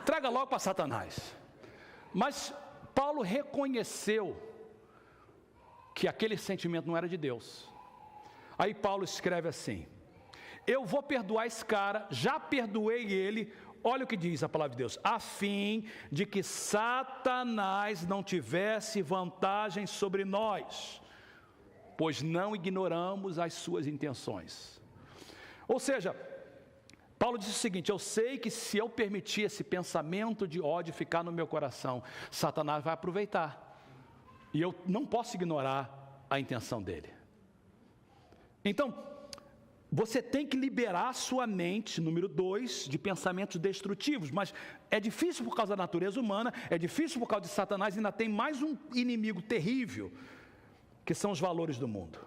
Entrega logo para Satanás. Mas Paulo reconheceu que aquele sentimento não era de Deus. Aí Paulo escreve assim: eu vou perdoar esse cara, já perdoei ele. Olha o que diz a palavra de Deus: a fim de que Satanás não tivesse vantagem sobre nós, pois não ignoramos as suas intenções. Ou seja, Paulo disse o seguinte: eu sei que se eu permitir esse pensamento de ódio ficar no meu coração, Satanás vai aproveitar. E eu não posso ignorar a intenção dele. Então, você tem que liberar a sua mente, número 2, de pensamentos destrutivos. Mas é difícil por causa da natureza humana, é difícil por causa de Satanás, e ainda tem mais um inimigo terrível, que são os valores do mundo.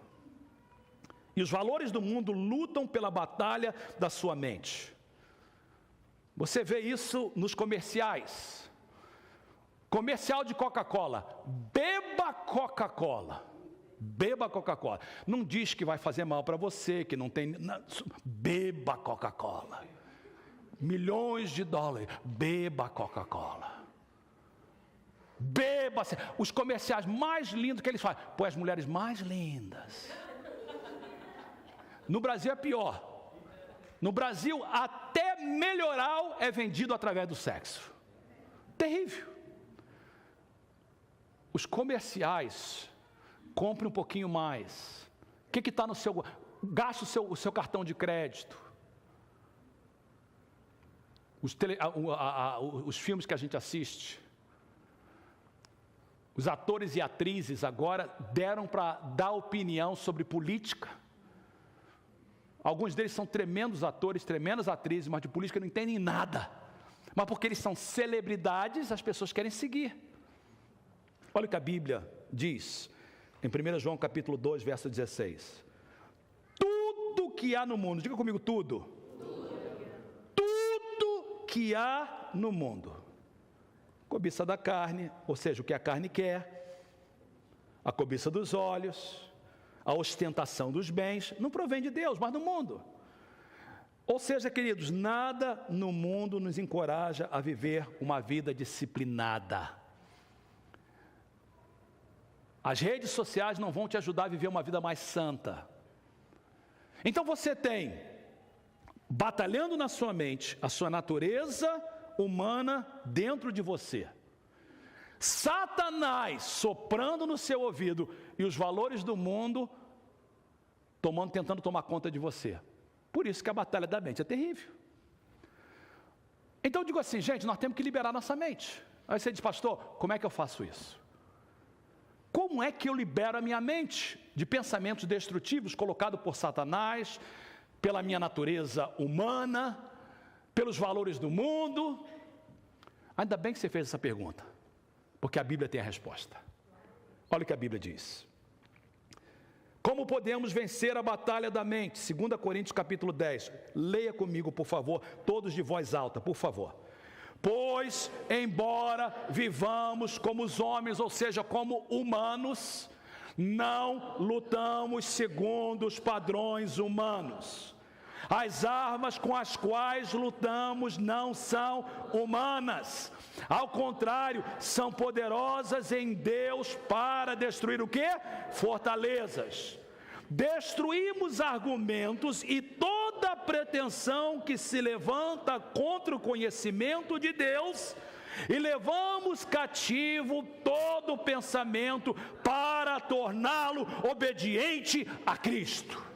E os valores do mundo lutam pela batalha da sua mente. Você vê isso nos comerciais. Comercial de Coca-Cola: beba beba Coca-Cola. Beba Coca-Cola. Não diz que vai fazer mal para você, que não tem... Não, beba Coca-Cola. Milhões de dólares. Beba Coca-Cola. Beba. Os comerciais mais lindos que eles fazem. Põe as mulheres mais lindas. No Brasil é pior. No Brasil, até melhoral é vendido através do sexo. Terrível. Os comerciais, compre um pouquinho mais. O que está no seu... Gaste o seu cartão de crédito. Os filmes que a gente assiste. Os atores e atrizes agora deram para dar opinião sobre política. Alguns deles são tremendos atores, tremendas atrizes, mas de política não entendem nada. Mas porque eles são celebridades, as pessoas querem seguir. Olha o que a Bíblia diz, em 1 João capítulo 2, verso 16. Tudo que há no mundo, diga comigo tudo. Tudo que há no mundo. Cobiça da carne, ou seja, o que a carne quer. A cobiça dos olhos. A ostentação dos bens, não provém de Deus, mas do mundo. Ou seja, queridos, nada no mundo nos encoraja a viver uma vida disciplinada. As redes sociais não vão te ajudar a viver uma vida mais santa. Então você tem, batalhando na sua mente, a sua natureza humana dentro de você. Satanás soprando no seu ouvido e os valores do mundo tentando tomar conta de você. Por isso que a batalha da mente é terrível. Então eu digo assim, gente, nós temos que liberar nossa mente. Aí você diz, pastor, como é que eu faço isso? Como é que eu libero a minha mente de pensamentos destrutivos colocados por Satanás, pela minha natureza humana, pelos valores do mundo? Ainda bem que você fez essa pergunta, porque a Bíblia tem a resposta. Olha o que a Bíblia diz. Como podemos vencer a batalha da mente? 2 Coríntios capítulo 10. Leia comigo, por favor, todos de voz alta, por favor. Pois, embora vivamos como os homens, ou seja, como humanos, não lutamos segundo os padrões humanos. As armas com as quais lutamos não são humanas. Ao contrário, são poderosas em Deus para destruir o quê? Fortalezas. Destruímos argumentos e toda pretensão que se levanta contra o conhecimento de Deus e levamos cativo todo pensamento para torná-lo obediente a Cristo.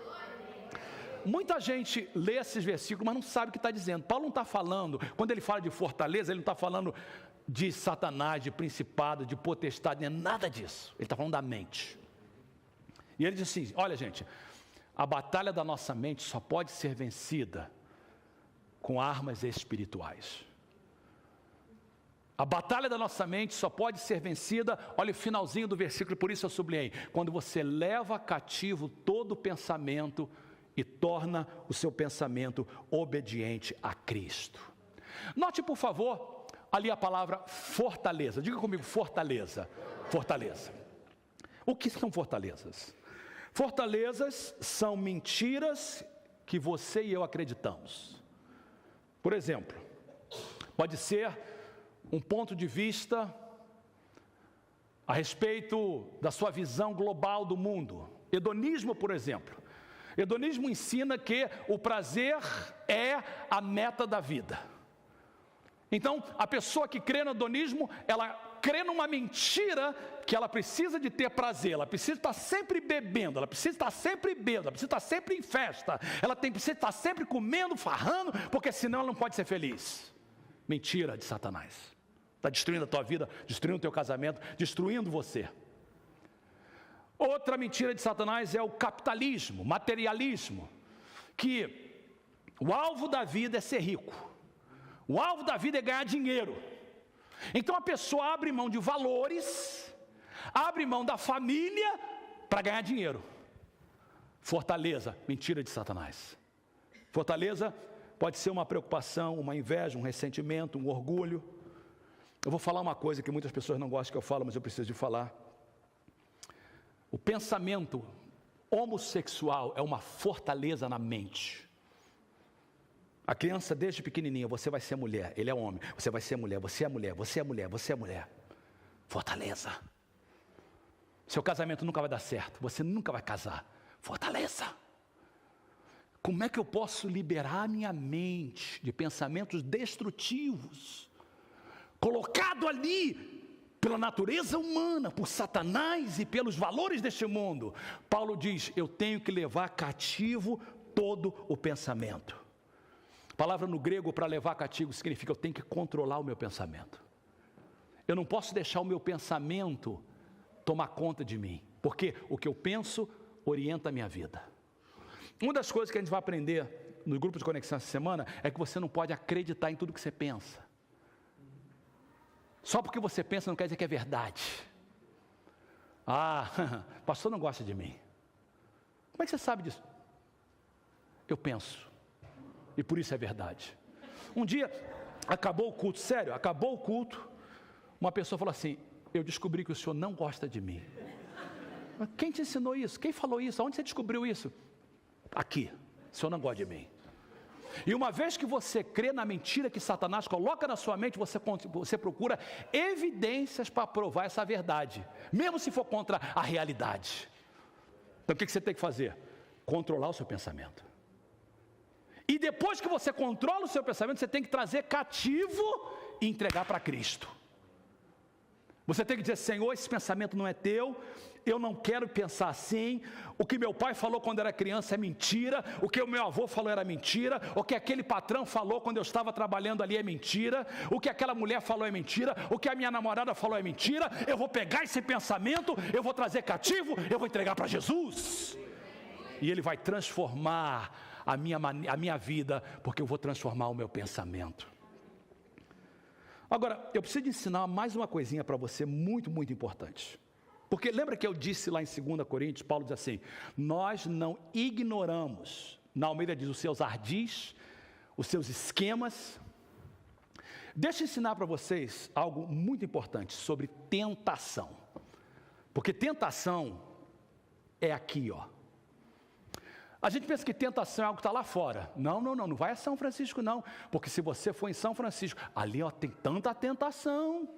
Muita gente lê esses versículos, mas não sabe o que está dizendo. Paulo não está falando, quando ele fala de fortaleza, ele não está falando de Satanás, de principado, de potestade, nem nada disso. Ele está falando da mente. E ele diz assim, olha gente, a batalha da nossa mente só pode ser vencida com armas espirituais. A batalha da nossa mente só pode ser vencida, olha o finalzinho do versículo, por isso eu sublinhei, quando você leva cativo todo pensamento e torna o seu pensamento obediente a Cristo. Note, por favor, ali a palavra fortaleza. Diga comigo, fortaleza. Fortaleza. O que são fortalezas? Fortalezas são mentiras que você e eu acreditamos. Por exemplo, pode ser um ponto de vista a respeito da sua visão global do mundo. Hedonismo, por exemplo. Hedonismo ensina que o prazer é a meta da vida. Então, a pessoa que crê no hedonismo, ela crê numa mentira que ela precisa de ter prazer, ela precisa estar sempre bebendo, ela precisa estar sempre bêbada, ela precisa estar sempre em festa, ela precisa estar sempre comendo, farrando, porque senão ela não pode ser feliz. Mentira de Satanás. Está destruindo a tua vida, destruindo o teu casamento, destruindo você. Outra mentira de Satanás é o capitalismo, materialismo, que o alvo da vida é ser rico, o alvo da vida é ganhar dinheiro. Então a pessoa abre mão de valores, abre mão da família para ganhar dinheiro. Fortaleza, mentira de Satanás. Fortaleza pode ser uma preocupação, uma inveja, um ressentimento, um orgulho. Eu vou falar uma coisa que muitas pessoas não gostam que eu falo, mas eu preciso de falar. O pensamento homossexual é uma fortaleza na mente. A criança desde pequenininha, você vai ser mulher, ele é homem, você vai ser mulher, você é mulher, você é mulher, você é mulher. Fortaleza. Seu casamento nunca vai dar certo, você nunca vai casar. Fortaleza. Como é que eu posso liberar a minha mente de pensamentos destrutivos, colocado ali pela natureza humana, por Satanás e pelos valores deste mundo? Paulo diz, eu tenho que levar cativo todo o pensamento. A palavra no grego para levar cativo significa eu tenho que controlar o meu pensamento. Eu não posso deixar o meu pensamento tomar conta de mim, porque o que eu penso orienta a minha vida. Uma das coisas que a gente vai aprender no grupo de conexão essa semana é que você não pode acreditar em tudo que você pensa. Só porque você pensa não quer dizer que é verdade. O pastor não gosta de mim. Como é que você sabe disso? Eu penso. E por isso é verdade. Um dia, acabou o culto, sério, acabou o culto, uma pessoa falou assim, eu descobri que o senhor não gosta de mim. Mas quem te ensinou isso? Quem falou isso? Onde você descobriu isso? Aqui, o senhor não gosta de mim. E uma vez que você crê na mentira que Satanás coloca na sua mente, você procura evidências para provar essa verdade, mesmo se for contra a realidade. Então o que você tem que fazer? Controlar o seu pensamento. E depois que você controla o seu pensamento, você tem que trazer cativo e entregar para Cristo. Você tem que dizer, Senhor, esse pensamento não é teu, eu não quero pensar assim, o que meu pai falou quando era criança é mentira, o que o meu avô falou era mentira, o que aquele patrão falou quando eu estava trabalhando ali é mentira, o que aquela mulher falou é mentira, o que a minha namorada falou é mentira. Eu vou pegar esse pensamento, eu vou trazer cativo, eu vou entregar para Jesus, e Ele vai transformar a minha vida, porque eu vou transformar o meu pensamento. Agora, eu preciso ensinar mais uma coisinha para você, muito, muito importante. Porque lembra que eu disse lá em 2 Coríntios, Paulo diz assim, nós não ignoramos, na Almeida diz, os seus ardis, os seus esquemas. Deixa eu ensinar para vocês algo muito importante sobre tentação. Porque tentação é aqui, ó. A gente pensa que tentação é algo que está lá fora. Não vai a São Francisco não, porque se você for em São Francisco, ali ó, tem tanta tentação.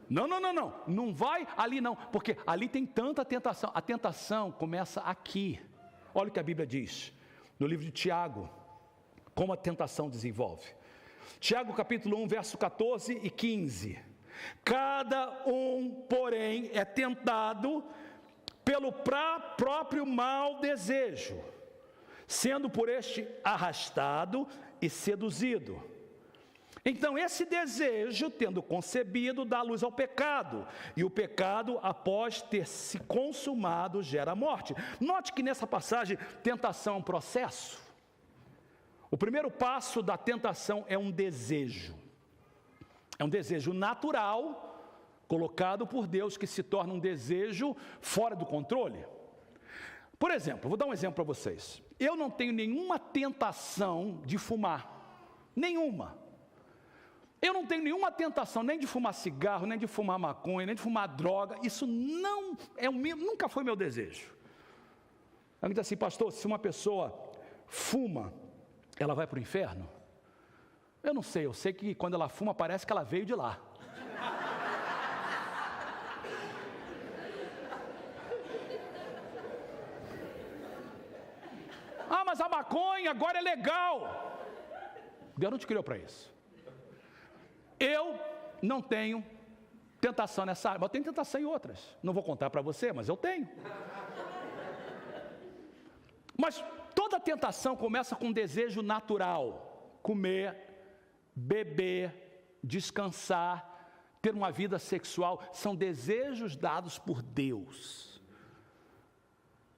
Não vai ali não, porque ali tem tanta tentação. A tentação começa aqui. Olha o que a Bíblia diz, no livro de Tiago, como a tentação desenvolve. Tiago capítulo 1, verso 14 e 15. Cada um, porém, é tentado pelo próprio mau desejo, sendo por este arrastado e seduzido. Então esse desejo, tendo concebido, dá luz ao pecado, e o pecado, após ter se consumado, gera morte. Note que nessa passagem, tentação é um processo. O primeiro passo da tentação é um desejo natural, colocado por Deus, que se torna um desejo fora do controle. Por exemplo, vou dar um exemplo para vocês. Eu não tenho nenhuma tentação de fumar, nenhuma. Eu não tenho nenhuma tentação nem de fumar cigarro, nem de fumar maconha, nem de fumar droga. Isso não é nunca foi meu desejo. Alguém diz assim, pastor, se uma pessoa fuma, ela vai para o inferno? Eu sei que quando ela fuma parece que ela veio de lá. Mas a maconha agora é legal. Deus não te criou para isso. Eu não tenho tentação nessa área, mas eu tenho tentação em outras. Não vou contar para você, mas eu tenho. Mas toda tentação começa com um desejo natural: comer, beber, descansar, ter uma vida sexual. São desejos dados por Deus.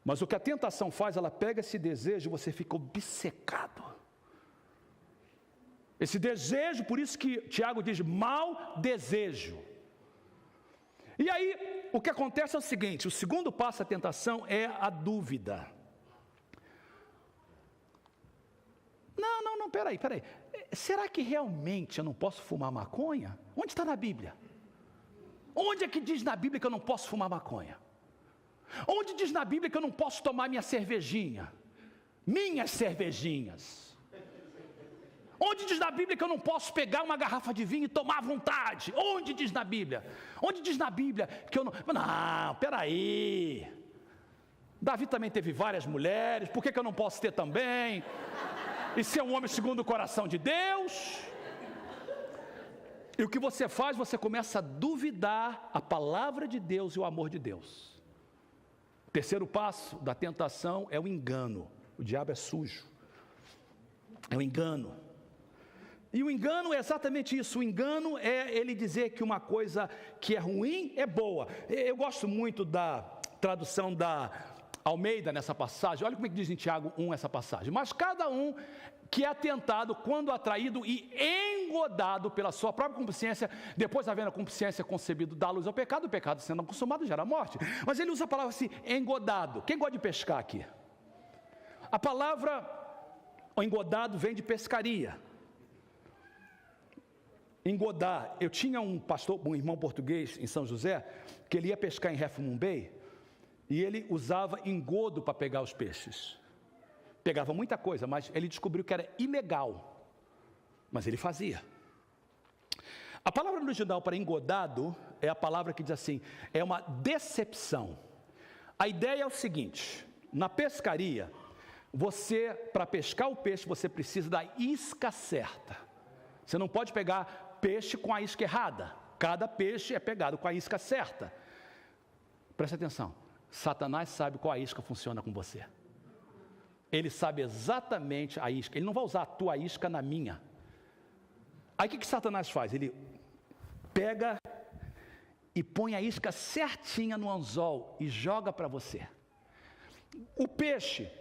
Mas o que a tentação faz, ela pega esse desejo e você fica obcecado. Esse desejo, por isso que Tiago diz, mau desejo. E aí, o que acontece é o seguinte, o segundo passo da tentação é a dúvida. Não, peraí. Será que realmente eu não posso fumar maconha? Onde está na Bíblia? Onde é que diz na Bíblia que eu não posso fumar maconha? Onde diz na Bíblia que eu não posso tomar minha cervejinha? Minhas cervejinhas. Onde diz na Bíblia que eu não posso pegar uma garrafa de vinho e tomar à vontade? Onde diz na Bíblia? Onde diz na Bíblia que eu não... Não, peraí. Davi também teve várias mulheres, por que eu não posso ter também? E ser um homem segundo o coração de Deus? E o que você faz? Você começa a duvidar a palavra de Deus e o amor de Deus. O terceiro passo da tentação é o engano. O diabo é sujo. É o engano. E o engano é exatamente isso. O engano é ele dizer que uma coisa que é ruim é boa. Eu gosto muito da tradução da Almeida nessa passagem. Olha como é que diz em Tiago 1 essa passagem. Mas cada um que é tentado quando atraído e engodado pela sua própria concupiscência, depois havendo a concupiscência concebido da luz ao pecado, o pecado sendo consumado gera morte. Mas ele usa a palavra assim, engodado. Quem gosta de pescar aqui? A palavra engodado vem de pescaria. Engodar. Eu tinha um pastor, um irmão português em São José, que ele ia pescar em Half Moon Bay, e ele usava engodo para pegar os peixes. Pegava muita coisa, mas ele descobriu que era ilegal. Mas ele fazia. A palavra original para engodado é a palavra que diz assim, é uma decepção. A ideia é o seguinte, na pescaria, você, para pescar o peixe, você precisa da isca certa. Você não pode pegar peixe com a isca errada. Cada peixe é pegado com a isca certa. Presta atenção. Satanás sabe qual a isca funciona com você. Ele sabe exatamente a isca. Ele não vai usar a tua isca na minha. Aí o que Satanás faz? Ele pega e põe a isca certinha no anzol e joga para você. O peixe,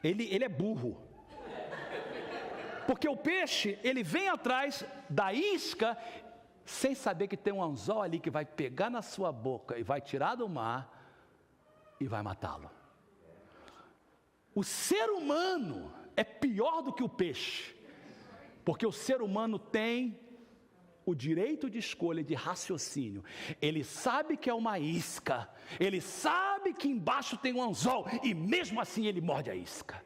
ele é burro. Porque o peixe, ele vem atrás da isca, sem saber que tem um anzol ali que vai pegar na sua boca e vai tirar do mar e vai matá-lo. O ser humano é pior do que o peixe, porque o ser humano tem o direito de escolha, de raciocínio. Ele sabe que é uma isca, ele sabe que embaixo tem um anzol, e mesmo assim ele morde a isca.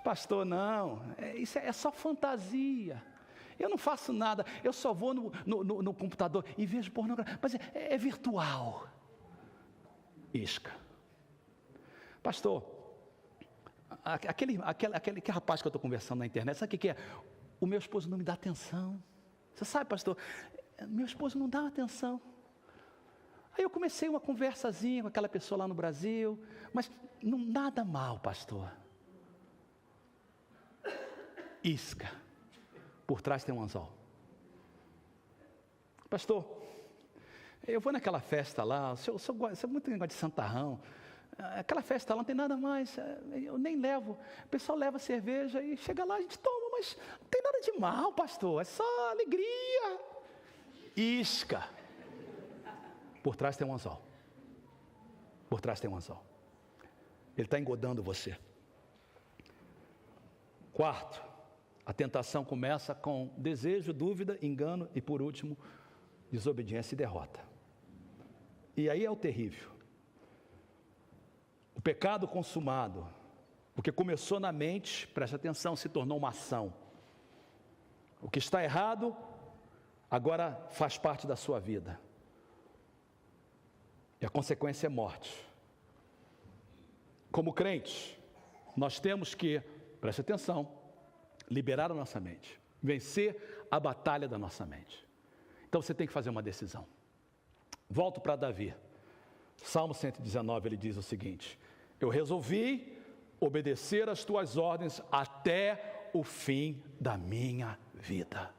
Pastor, não, isso é só fantasia. Eu não faço nada, eu só vou no computador e vejo pornografia, mas é virtual. Isca. Pastor, aquele rapaz que eu estou conversando na internet, sabe o que é? O meu esposo não me dá atenção. Você sabe, pastor, meu esposo não dá atenção. Aí eu comecei uma conversazinha com aquela pessoa lá no Brasil, mas não nada mal, pastor. Isca. Por trás tem um anzol. Pastor, eu vou naquela festa lá, o senhor muito negócio de santarrão. Aquela festa lá não tem nada mais, eu nem levo. O pessoal leva cerveja e chega lá, a gente toma, mas não tem nada de mal, pastor, é só alegria. Isca. Por trás tem um anzol. Por trás tem um anzol. Ele está engodando você. Quarto, a tentação começa com desejo, dúvida, engano e, por último, desobediência e derrota. E aí é o terrível. O pecado consumado, porque começou na mente, preste atenção, se tornou uma ação. O que está errado, agora faz parte da sua vida. E a consequência é morte. Como crentes, nós temos que, preste atenção, liberar a nossa mente, vencer a batalha da nossa mente. Então você tem que fazer uma decisão. Volto para Davi. Salmo 119, ele diz o seguinte: eu resolvi obedecer às tuas ordens até o fim da minha vida.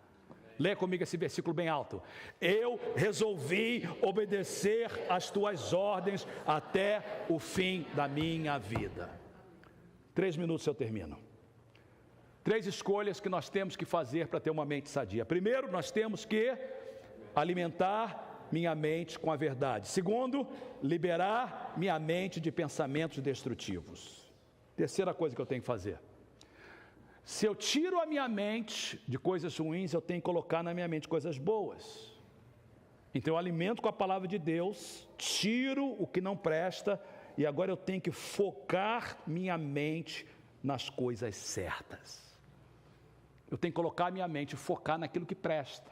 Lê comigo esse versículo bem alto. Eu resolvi obedecer às tuas ordens até o fim da minha vida. 3 minutos eu termino. 3 escolhas que nós temos que fazer para ter uma mente sadia. Primeiro, nós temos que alimentar minha mente com a verdade. Segundo, liberar minha mente de pensamentos destrutivos. Terceira coisa que eu tenho que fazer: se eu tiro a minha mente de coisas ruins, eu tenho que colocar na minha mente coisas boas. Então eu alimento com a palavra de Deus, tiro o que não presta, e agora eu tenho que focar minha mente nas coisas certas. Eu tenho que colocar minha mente, focar naquilo que presta.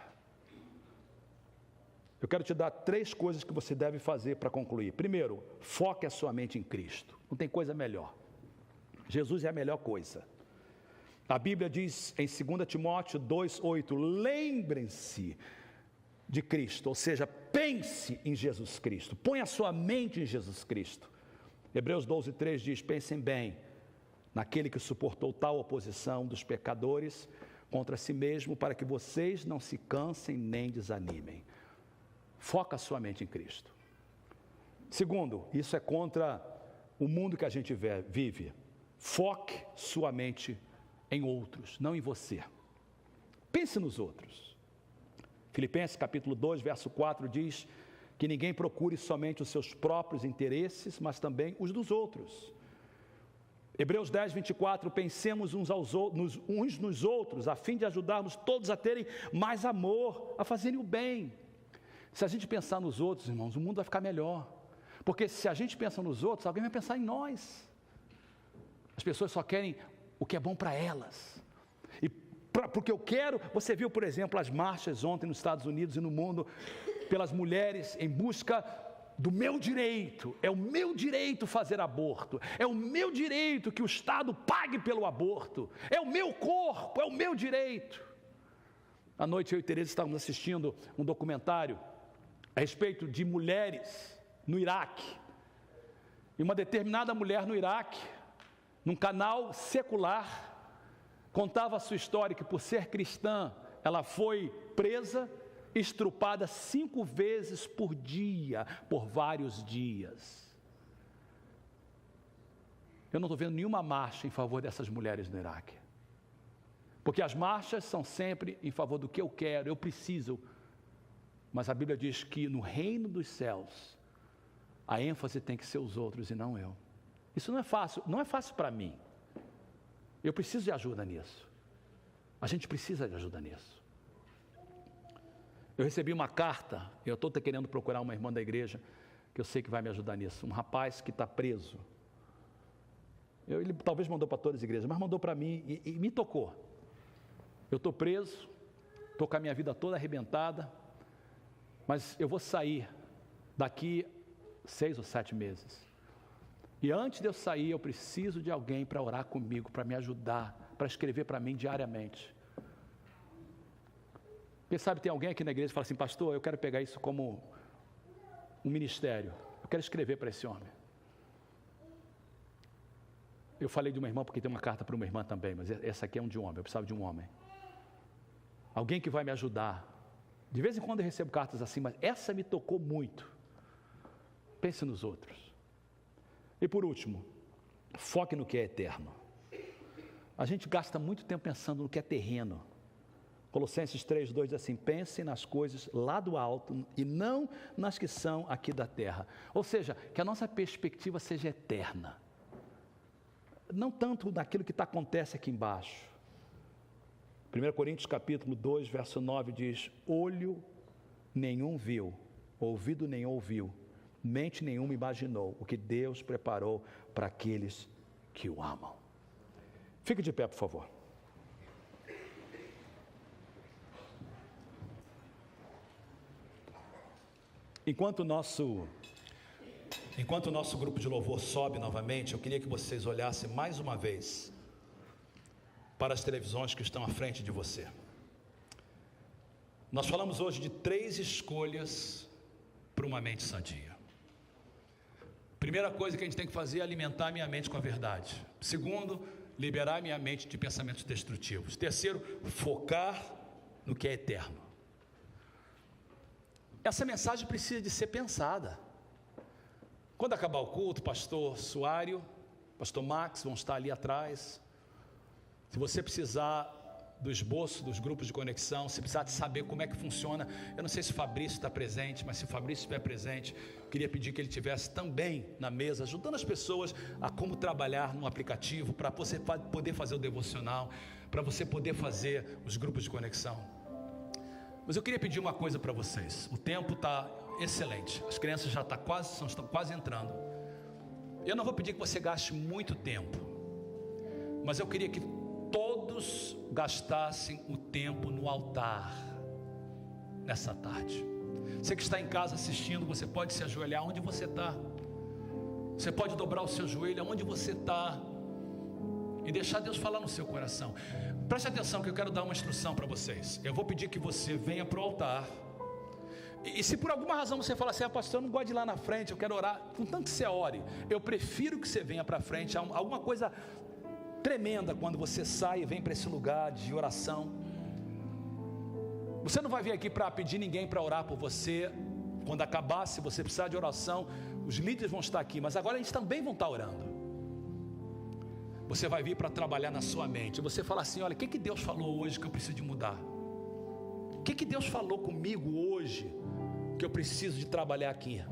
Eu quero te dar 3 coisas que você deve fazer para concluir. Primeiro, foque a sua mente em Cristo. Não tem coisa melhor. Jesus é a melhor coisa. A Bíblia diz em 2 Timóteo 2,8, lembrem-se de Cristo, ou seja, pense em Jesus Cristo, põe a sua mente em Jesus Cristo. Hebreus 12,3 diz, pensem bem naquele que suportou tal oposição dos pecadores contra si mesmo, para que vocês não se cansem nem desanimem. Foca a sua mente em Cristo. Segundo, isso é contra o mundo que a gente vive. Foque sua mente em outros, não em você. Pense nos outros. Filipenses capítulo 2, verso 4 diz que ninguém procure somente os seus próprios interesses, mas também os dos outros. Hebreus 10, 24, pensemos uns nos outros, a fim de ajudarmos todos a terem mais amor, a fazerem o bem. Se a gente pensar nos outros, irmãos, o mundo vai ficar melhor. Porque se a gente pensa nos outros, alguém vai pensar em nós. As pessoas só querem o que é bom para elas. Porque eu quero, você viu, por exemplo, as marchas ontem nos Estados Unidos e no mundo, pelas mulheres em busca do meu direito. É o meu direito fazer aborto, é o meu direito que o Estado pague pelo aborto, é o meu corpo, é o meu direito. À noite eu e Tereza estávamos assistindo um documentário a respeito de mulheres no Iraque. E uma determinada mulher no Iraque, num canal secular, contava a sua história que por ser cristã, ela foi presa, estrupada 5 vezes por dia, por vários dias. Eu não estou vendo nenhuma marcha em favor dessas mulheres no Iraque. Porque as marchas são sempre em favor do que eu quero, eu preciso. Mas a Bíblia diz que no reino dos céus, a ênfase tem que ser os outros e não eu. Isso não é fácil para mim. Eu preciso de ajuda nisso. A gente precisa de ajuda nisso. Eu recebi uma carta, eu estou querendo procurar uma irmã da igreja, que eu sei que vai me ajudar nisso. Um rapaz que está preso. Ele talvez mandou para todas as igrejas, mas mandou para mim e me tocou. Eu estou preso, estou com a minha vida toda arrebentada, mas eu vou sair daqui 6 ou 7 meses. E antes de eu sair, eu preciso de alguém para orar comigo, para me ajudar, para escrever para mim diariamente. Quem sabe tem alguém aqui na igreja que fala assim, pastor, eu quero pegar isso como um ministério. Eu quero escrever para esse homem. Eu falei de uma irmã porque tem uma carta para uma irmã também, mas essa aqui é de um homem, eu precisava de um homem. Alguém que vai me ajudar. De vez em quando eu recebo cartas assim, mas essa me tocou muito. Pense nos outros. E por último, foque no que é eterno. A gente gasta muito tempo pensando no que é terreno. Colossenses 3:2 diz assim, pensem nas coisas lá do alto e não nas que são aqui da terra. Ou seja, que a nossa perspectiva seja eterna. Não tanto naquilo que acontece aqui embaixo. 1 Coríntios capítulo 2, verso 9 diz, olho nenhum viu, ouvido nenhum ouviu, mente nenhuma imaginou o que Deus preparou para aqueles que o amam. Fique de pé, por favor. Enquanto o nosso grupo de louvor sobe novamente, eu queria que vocês olhassem mais uma vez para as televisões que estão à frente de você. Nós falamos hoje de 3 escolhas para uma mente sadia. Primeira coisa que a gente tem que fazer é alimentar minha mente com a verdade. Segundo, liberar minha mente de pensamentos destrutivos. Terceiro, focar no que é eterno. Essa mensagem precisa de ser pensada. Quando acabar o culto, pastor Suário, pastor Max vão estar ali atrás. Se você precisar do esboço dos grupos de conexão, se precisar de saber como é que funciona, eu não sei se o Fabrício está presente, mas se o Fabrício estiver presente, eu queria pedir que ele estivesse também na mesa, ajudando as pessoas a como trabalhar no aplicativo, para você poder fazer o devocional, para você poder fazer os grupos de conexão. Mas eu queria pedir uma coisa para vocês. O tempo está excelente. As crianças já estão quase entrando. Eu não vou pedir que você gaste muito tempo, mas eu queria que todos gastassem o tempo no altar nessa tarde. Você que está em casa assistindo, você pode se ajoelhar onde você está. Você pode dobrar o seu joelho aonde você está e deixar Deus falar no seu coração. Preste atenção que eu quero dar uma instrução para vocês. Eu vou pedir que você venha para o altar. E se por alguma razão você falar assim, pastor, eu não gosto de ir lá na frente, eu quero orar, contanto que você ore, eu prefiro que você venha para frente. Há alguma coisa tremenda quando você sai e vem para esse lugar de oração. Você não vai vir aqui para pedir ninguém para orar por você. Quando acabar, se você precisar de oração, os líderes vão estar aqui, mas agora eles também vão estar orando. Você vai vir para trabalhar na sua mente. Você fala assim, olha, o que Deus falou hoje que eu preciso de mudar? O que Deus falou comigo hoje que eu preciso de trabalhar aqui?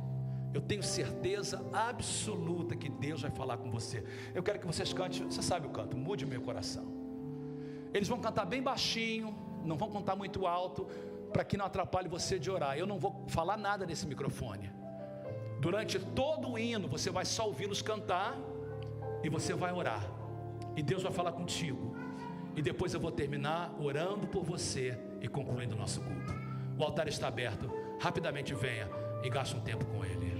Eu tenho certeza absoluta que Deus vai falar com você. Eu quero que vocês cantem, você sabe o canto, Mude o Meu Coração. Eles vão cantar bem baixinho, não vão cantar muito alto, para que não atrapalhe você de orar. Eu não vou falar nada nesse microfone. Durante todo o hino, você vai só ouvi-los cantar e você vai orar. E Deus vai falar contigo. E depois eu vou terminar orando por você e concluindo o nosso culto. O altar está aberto. Rapidamente venha e gaste um tempo com Ele.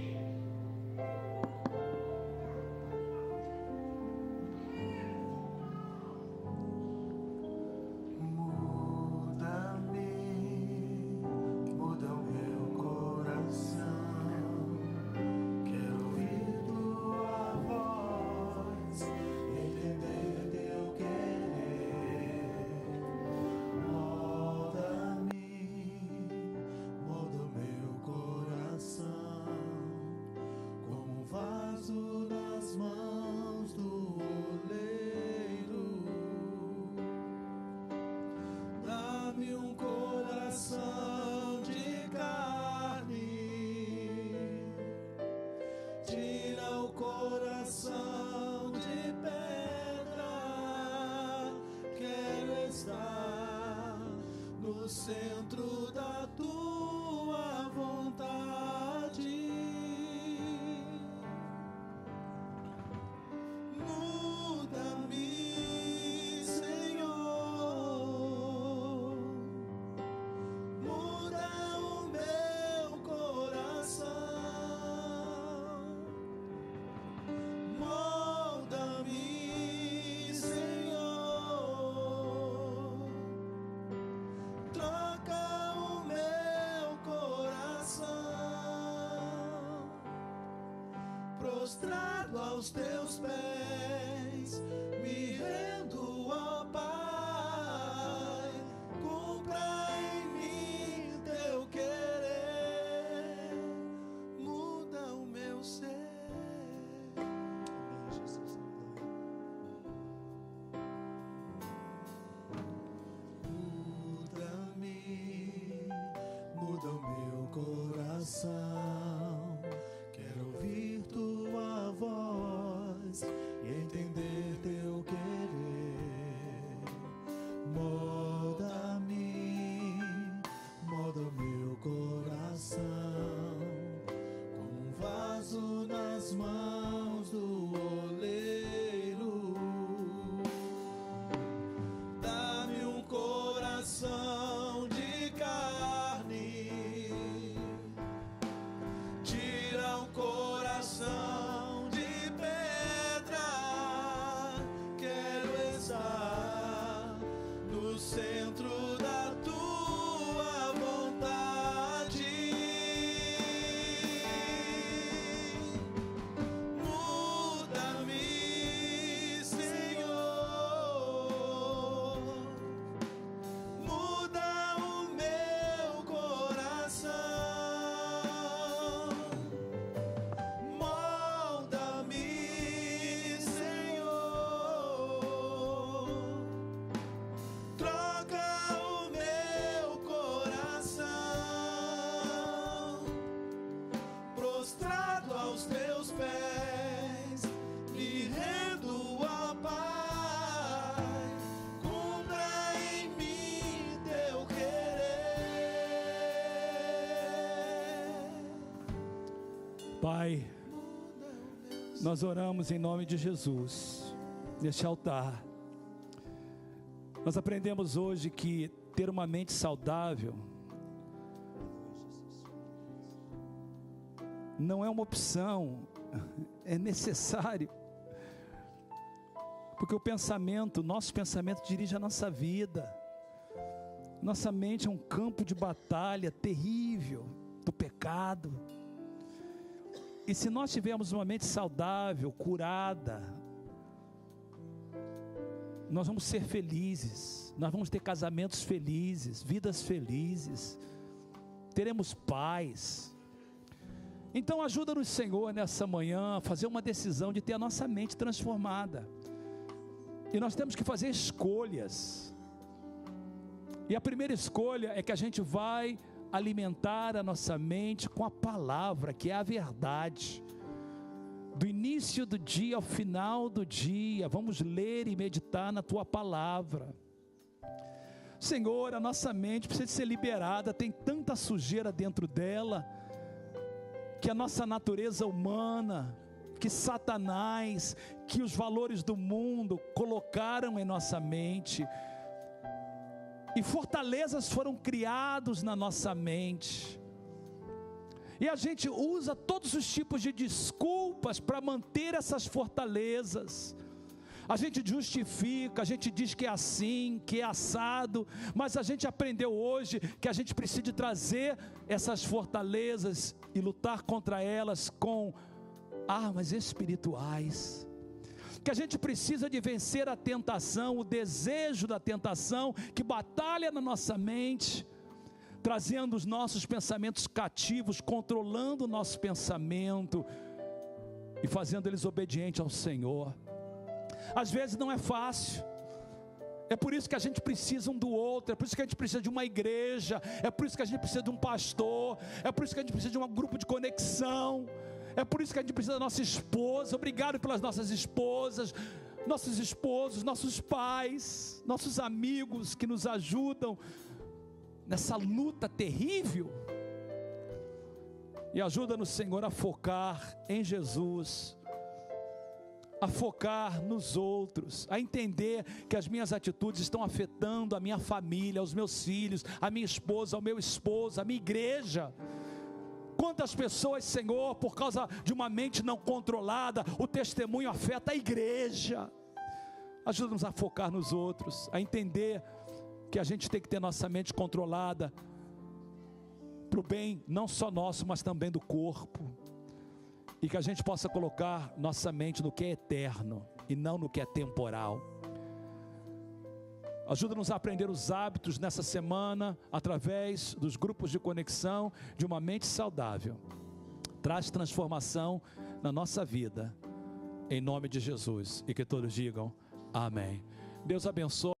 No centro da tua vontade, muda-me, Senhor, muda o meu coração, molda-me, Senhor. Troca o meu coração, prostrado aos teus pés, me rendo, ó Pai, cumpra em mim teu querer, muda o meu ser. Amém, Jesus. Muda o meu coração, quero ouvir tua voz e entender teu querer. Pai, nós oramos em nome de Jesus, neste altar. Nós aprendemos hoje que ter uma mente saudável não é uma opção, é necessário. Porque o pensamento, nosso pensamento dirige a nossa vida. Nossa mente é um campo de batalha terrível do pecado. E se nós tivermos uma mente saudável, curada, nós vamos ser felizes, nós vamos ter casamentos felizes, vidas felizes, teremos paz. Então ajuda-nos, Senhor, nessa manhã a fazer uma decisão de ter a nossa mente transformada. E nós temos que fazer escolhas. E a primeira escolha é que a gente vai alimentar a nossa mente com a palavra, que é a verdade. Do início do dia ao final do dia, vamos ler e meditar na tua palavra. Senhor, a nossa mente precisa ser liberada, tem tanta sujeira dentro dela, que a nossa natureza humana, que Satanás, que os valores do mundo colocaram em nossa mente, e fortalezas foram criados na nossa mente, e a gente usa todos os tipos de desculpas para manter essas fortalezas. A gente justifica, a gente diz que é assim, que é assado, mas a gente aprendeu hoje que a gente precisa de trazer essas fortalezas e lutar contra elas com armas espirituais. Que a gente precisa de vencer a tentação, o desejo da tentação que batalha na nossa mente, trazendo os nossos pensamentos cativos, controlando o nosso pensamento e fazendo eles obedientes ao Senhor. Às vezes não é fácil, é por isso que a gente precisa um do outro, é por isso que a gente precisa de uma igreja, é por isso que a gente precisa de um pastor, é por isso que a gente precisa de um grupo de conexão, é por isso que a gente precisa da nossa esposa. Obrigado pelas nossas esposas, nossos esposos, nossos pais, nossos amigos que nos ajudam nessa luta terrível. E ajuda-nos, Senhor, a focar em Jesus, a focar nos outros, a entender que as minhas atitudes estão afetando a minha família, os meus filhos, a minha esposa, o meu esposo, a minha igreja. Quantas pessoas, Senhor, por causa de uma mente não controlada, o testemunho afeta a igreja. Ajuda-nos a focar nos outros, a entender que a gente tem que ter nossa mente controlada para o bem não só nosso, mas também do corpo, e que a gente possa colocar nossa mente no que é eterno e não no que é temporal. Ajuda-nos a aprender os hábitos nessa semana, através dos grupos de conexão, de uma mente saudável. Traz transformação na nossa vida, em nome de Jesus, e que todos digam amém. Deus abençoe.